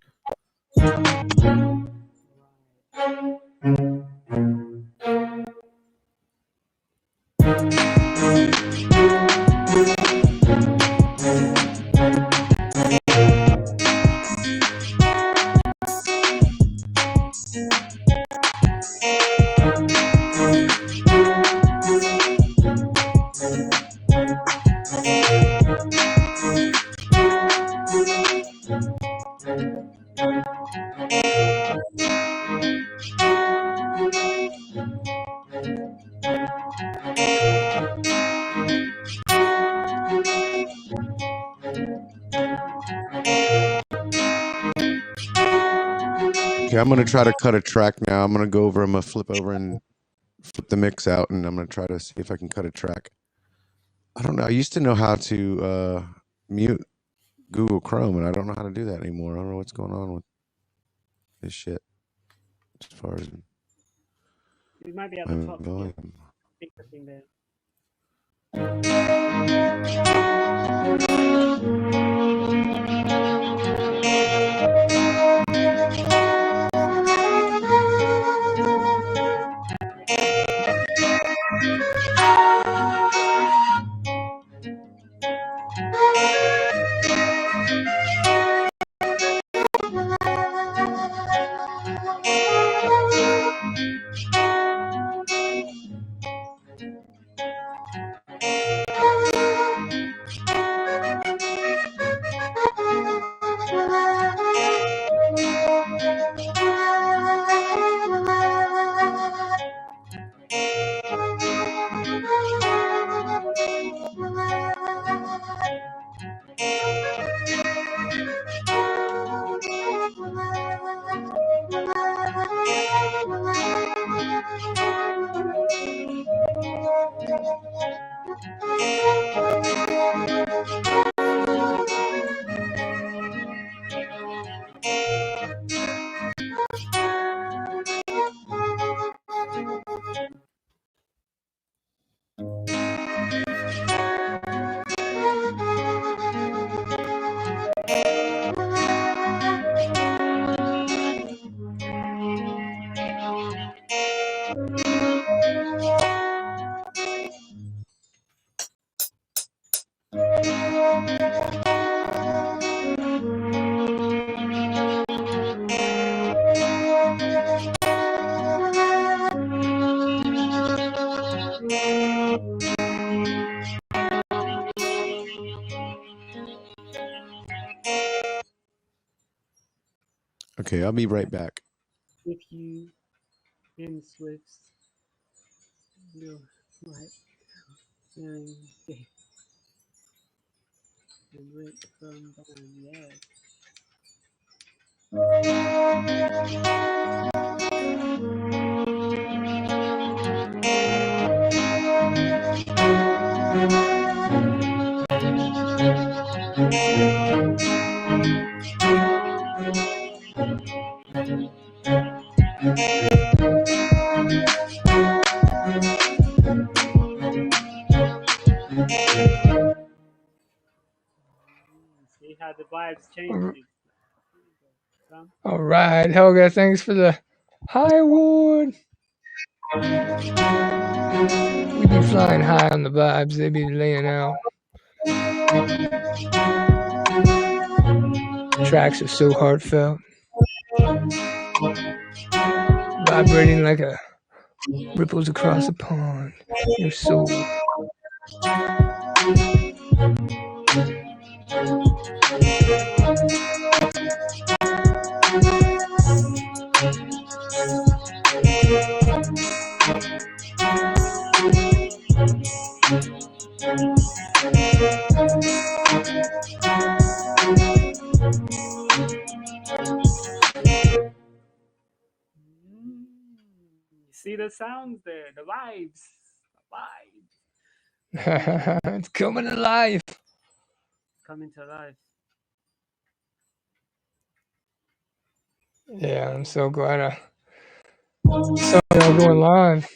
Okay, I'm gonna try to cut a track now. I'm gonna go over. I'm gonna flip over and flip the mix out, and I'm gonna try to see if I can cut a track. I don't know. I used to know how to mute Google Chrome, and I don't know how to do that anymore. I don't know what's going on with this shit as far as You might be at my the top. volume. Speaker thing there. Okay, I'll be right back. With you in Swift's little right and Rick from Bond, yeah. See how the vibes change. All right, Helga, thanks for the high award. We be flying high on the vibes they be laying out. Tracks are so heartfelt, vibrating like a ripples across a pond. Your soul. See the sounds there, the vibes. It's coming alive. Coming to life. Yeah, I'm so glad I saw y'all going live.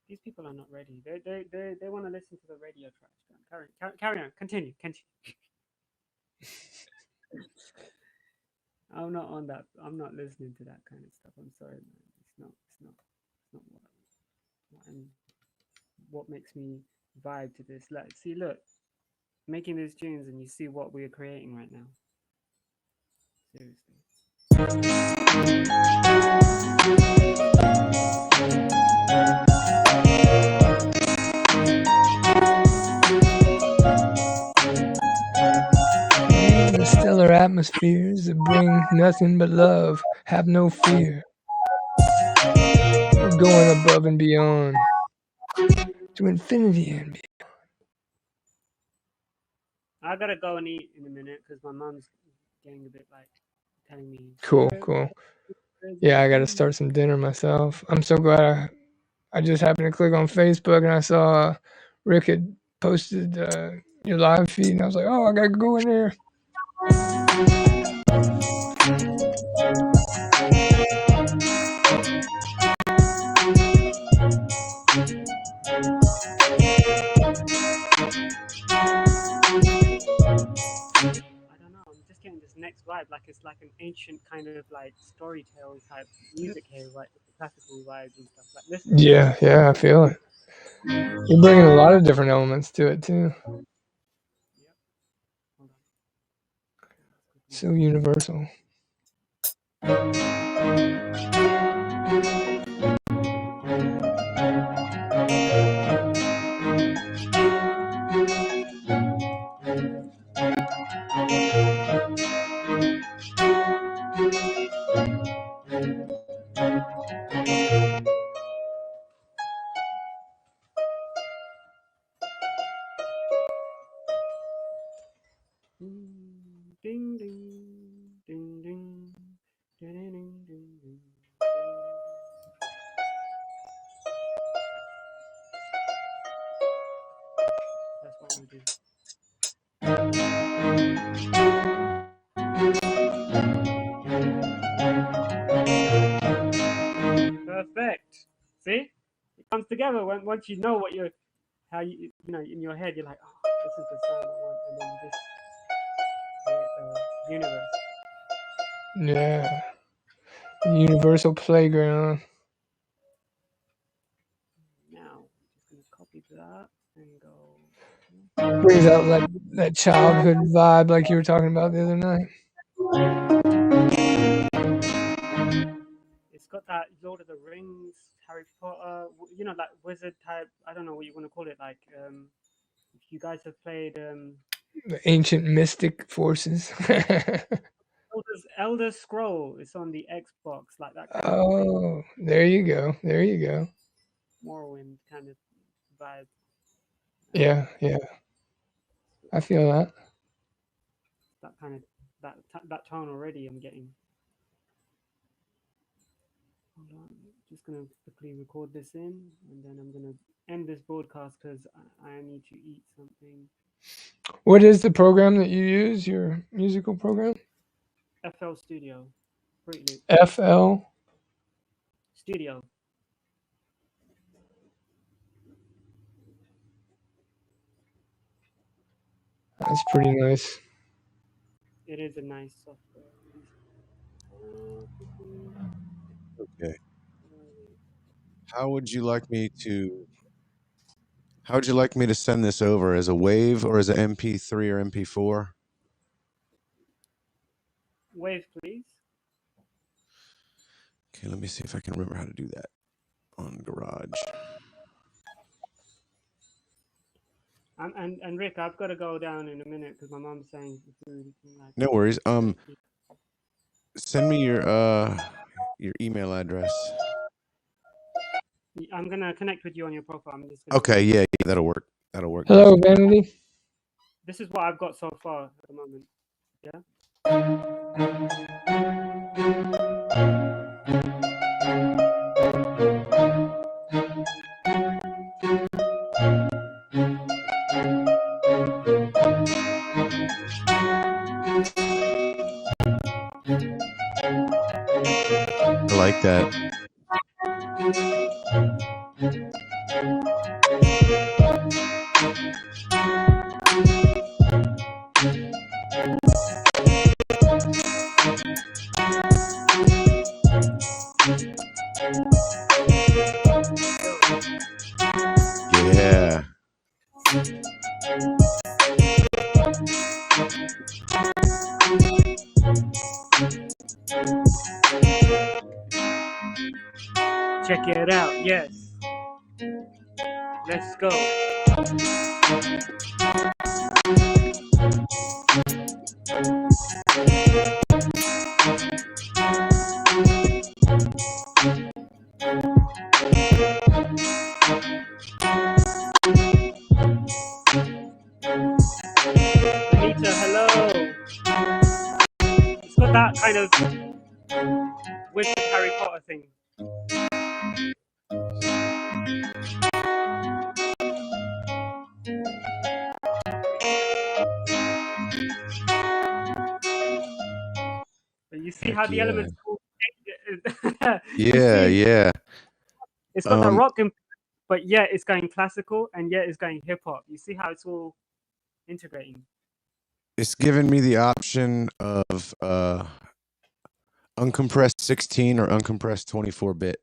These people are not ready. They want to listen to the radio trash. Carry on. Continue. I'm not on that. I'm not listening to that kind of stuff. I'm sorry, man. It's not what makes me vibe to this. Like, see, look, making these tunes, and you see what we are creating right now. Seriously. The stellar atmospheres that bring nothing but love, have no fear. We're going above and beyond to infinity and beyond. I gotta go and eat in a minute because my mom's getting a bit like telling me. Cool. Yeah, I gotta start some dinner myself. I'm so glad I just happened to click on Facebook and I saw Rick had posted your live feed, and I was like, oh, I gotta go in there. Next vibe, like it's like an ancient kind of like storytelling type music here, like classical vibes and stuff. Like listen. Yeah, yeah, I feel it. You're bringing a lot of different elements to it too. Hold on. So universal. Ding ding ding ding ding ding ding ding ding. That's what we do. Perfect. See, it comes together once you know what you're, how you know in your head you're like, oh, this is the sound I want, and then this universe. Yeah. Universal playground. Now I'm just gonna copy that and go. Brings out like that childhood vibe like you were talking about the other night. It's got that Lord of the Rings, Harry Potter, you know, like wizard type. I don't know what you want to call it. Like, if you guys have played The ancient mystic forces. Elder Scroll, it's on the Xbox, like that kind of Oh, there you go. There you go. Morrowind kind of vibe. Yeah, yeah. I feel that. That kind of that tone already I'm getting. Hold on, just gonna quickly record this in, and then I'm gonna end this broadcast because I need to eat something. What is the program that you use? Your musical program? FL Studio, Fruit Loop FL. Studio. That's pretty nice. It is a nice software. Okay. How would you like me to send this over, as a wave or as an MP3 or MP4? Wave, please. Okay, let me see if I can remember how to do that on Garage. And Rick, I've got to go down in a minute because my mom's saying food. Like, No worries. Send me your email address. I'm gonna connect with you on your profile. I'm just gonna Okay, yeah, that'll work. That'll work. Hello, Vanity. This is what I've got so far at the moment. Yeah. I like that. Yeah. Check it out. Yes. Let's go. Anita, hello. It's got that kind of wizard Harry Potter thing. You see how the elements Yeah. It's got that rock, but yeah, it's going classical, and yeah, it's going hip hop. You see how it's all integrating. It's given me the option of uncompressed 16 or uncompressed 24-bit.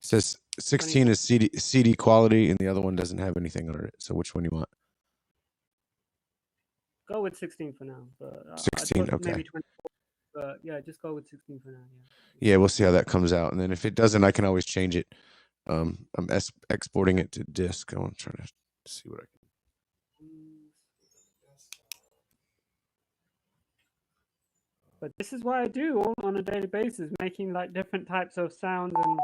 says 16 is CD quality, and the other one doesn't have anything under it. So which one you want? Go with 16 for now. But I 16, thought okay. maybe 24. But yeah, just go with 16 for now. Yeah, we'll see how that comes out, and then if it doesn't, I can always change it. I'm exporting it to disk. I want to try to see what I can. But this is what I do all on a daily basis, making like different types of sounds and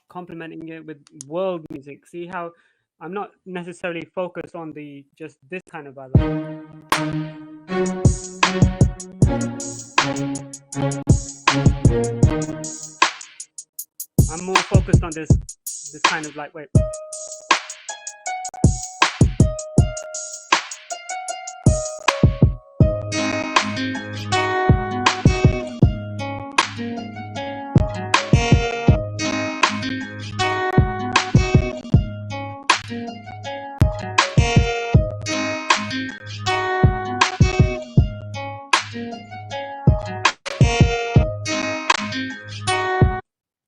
complementing it with world music. See how I'm not necessarily focused on the just this kind of vibe. I'm more focused on this kind of like, wait.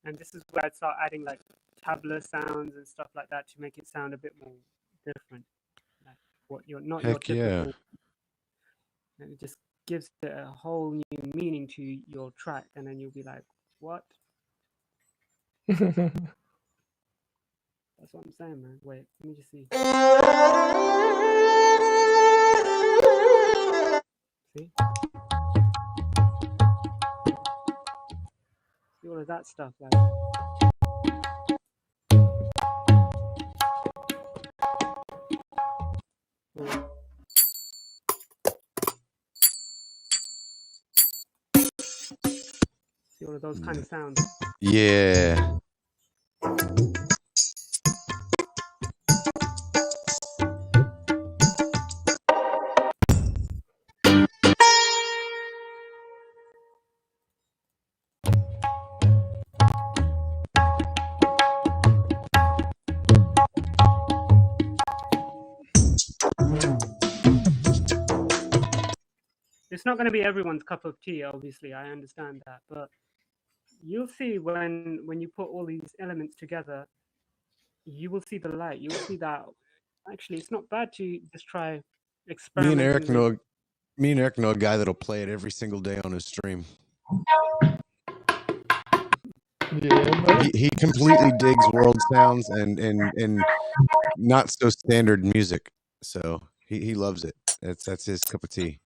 And this is where I'd start adding like tabla sounds and stuff like that to make it sound a bit more different. Like what you're not Heck your yeah. typical. And it just gives it a whole new meaning to your track, and then you'll be like, what? That's what I'm saying, man. Wait, let me just see. See? See all of that stuff, like. See all of those kind of sounds. Yeah. It's not going to be everyone's cup of tea, obviously. I understand that, but you'll see when you put all these elements together, you will see the light. You will see that actually it's not bad to just try experimenting. Me and Eric know a guy that'll play it every single day on his stream. Yeah, he completely digs world sounds and not so standard music. So he loves it. That's his cup of tea.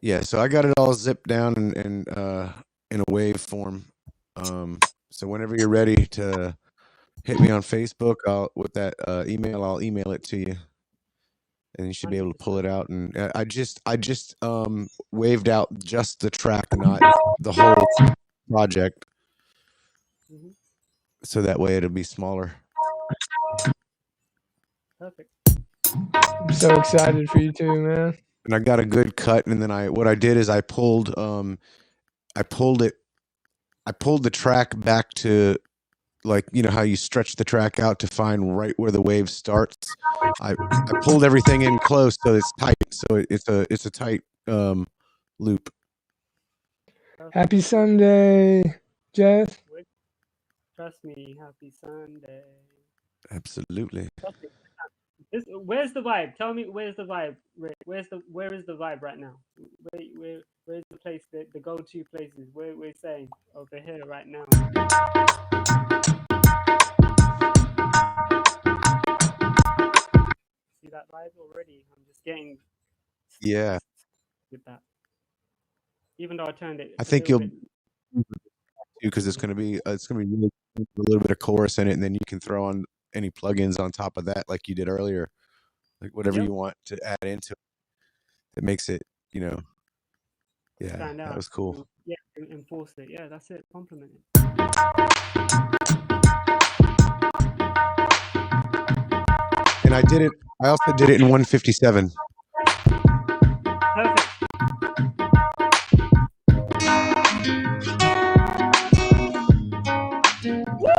Yeah, so I got it all zipped down and in a wave form. So whenever you're ready to hit me on Facebook, with that email, I'll email it to you, and you should be able to pull it out. And I just waved out just the track, not the whole project, so that way it'll be smaller. Perfect. I'm so excited for you too, man. And I got a good cut, and then what I did is I pulled the track back to, like, you know how you stretch the track out to find right where the wave starts. I pulled everything in close so it's tight. So it's a tight loop. Happy Sunday, Jeff. Trust me, happy Sunday. Absolutely. Where's the vibe? Tell me, where's the vibe? Where is the vibe right now? Where's the place, the go-to places? We're saying over here right now. See that vibe already? I'm just getting with that. Even though I turned it. I think you'll because it's gonna be really a little bit of chorus in it, and then you can throw on any plugins on top of that, like you did earlier, like whatever you want to add into it. It makes it, yeah, that was cool. Yeah, enforce it. Yeah, that's it. Compliment it. And I also did it in 157. Perfect. Woo!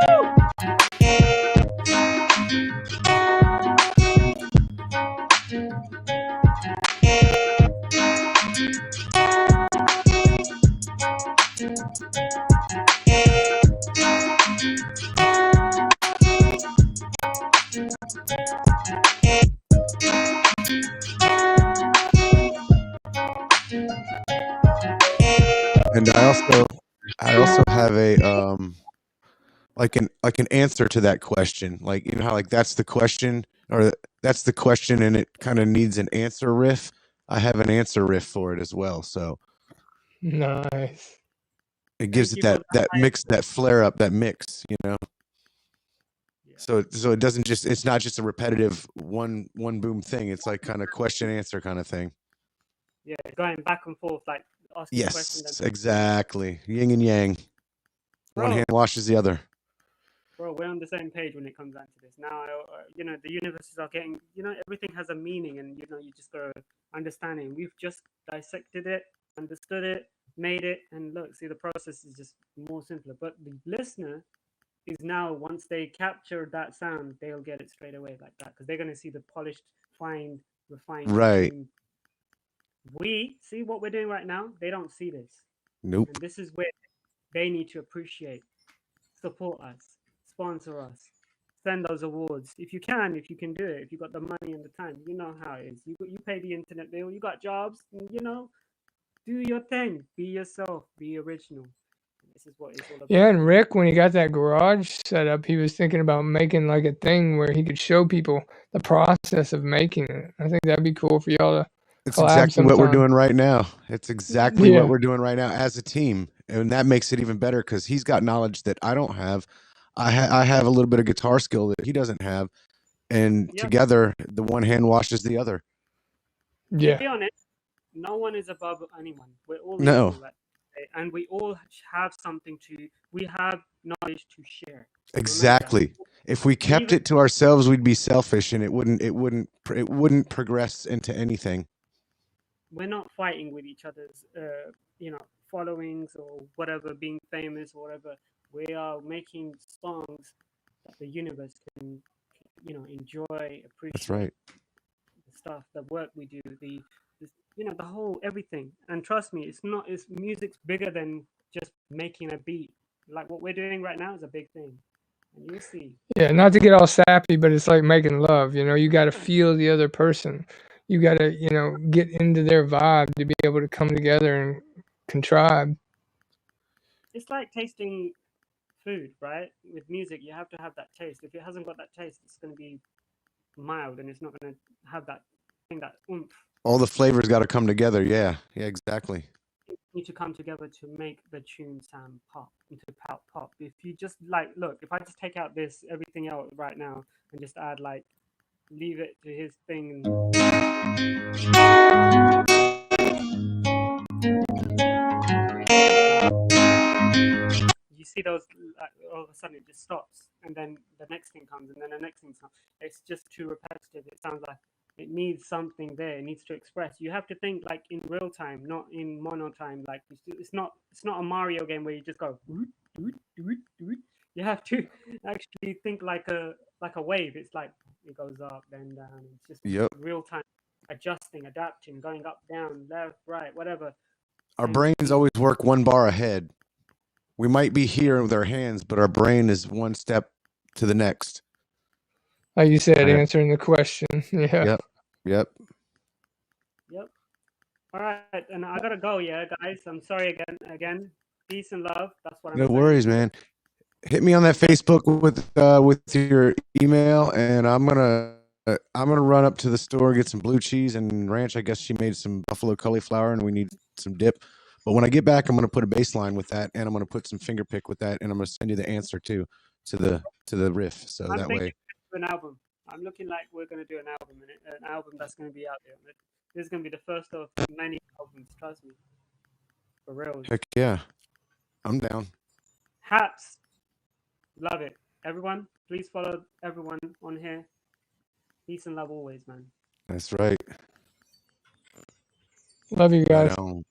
And I also have a like an answer to that question. Like, you know how like that's the question, or that's the question and it kind of needs an answer riff. I have an answer riff for it as well. So Nice. it gives Thank it you for that mix, that flare up, that mix, you know. Yeah. So it doesn't just, it's not just a repetitive one boom thing. It's like kind of question answer kind of thing. Yeah, going back and forth, like asking questions. Yes, exactly. Yin and yang. One Bro, hand washes the other. bro, we're on the same page when it comes down to this. Now, you know, the universes are getting, you know, everything has a meaning, and you know, you just gotta understand it. We've just dissected it, understood it, made it, and look, see, the process is just more simpler. But the listener is now, once they capture that sound, they'll get it straight away like that, because they're gonna see the polished, fine, refined Right. tune. We see what we're doing right now. They don't see this, Nope. and this is where they need to appreciate, support us, sponsor us, send those awards if you can, if you can do it, if you got the money and the time. You know how it is. You pay the internet bill. You got jobs. You know, do your thing. Be yourself. Be original. This is what it's all about. Yeah, and Rick, when he got that garage set up, he was thinking about making like a thing where he could show people the process of making it. I think that'd be cool for y'all to It's collab exactly what we're sometime. doing right now. It's exactly Yeah. what we're doing right now as a team. And that makes it even better because he's got knowledge that I don't have. I have a little bit of guitar skill that he doesn't have. And Yep. together, the one hand washes the other. To Yeah. be honest, no one is above anyone. We're all No. equal, and we all have something to. We have knowledge to share. Remember that. Exactly. If we kept Even it to ourselves, we'd be selfish and it wouldn't progress into anything. we're not fighting with each other's, you know, followings or whatever, being famous or whatever. We are making songs that the universe can, you know, enjoy, appreciate. That's right. The stuff, the work we do, you know, the whole everything. And trust me, it's music's bigger than just making a beat. Like what we're doing right now is a big thing, and you'll see. Yeah, not to get all sappy, but it's like making love. You know, you got to feel the other person. You got to, you know, get into their vibe to be able to come together and contrive. It's like tasting food, right? With music, you have to have that taste. If it hasn't got that taste, it's going to be mild, and it's not going to have that thing, that oomph. All the flavors got to come together. Yeah. Yeah, exactly. Need to come together to make the tune sound pop, into pop. If you just like, look, if I just take out this everything out right now and just add like, leave it to his thing. You see those, like, all of a sudden it just stops, and then the next thing comes, and then the next thing comes. It's just too repetitive. It sounds like it needs something there. It needs to express. You have to think like in real time, not in mono time. Like it's not a Mario game where you just go. You have to actually think like a wave. It's like it goes up, then down. It's just real time, adjusting, adapting, going up, down, left, right, whatever. Our brains always work one bar ahead. We might be here with our hands, but our brain is one step to the next. Like you said, answering the question. Yeah. Yep. All right, and I gotta go. Yeah, guys. I'm sorry again. Peace and love. That's what I'm No saying. worries, man. Hit me on that Facebook with your email, and I'm gonna run up to the store, get some blue cheese and ranch. I guess she made some buffalo cauliflower, and we need some dip. But when I get back, I'm gonna put a bass line with that, and I'm gonna put some finger pick with that, and I'm gonna send you the answer too to the riff. So that way, an album. I'm looking like we're gonna do an album that's gonna be out there. This is gonna be the first of many albums. Trust me. For real. Heck yeah, I'm down. Hats. Love it. Everyone, please follow everyone on here. Peace and love always, man. That's right. Love you guys. Right on.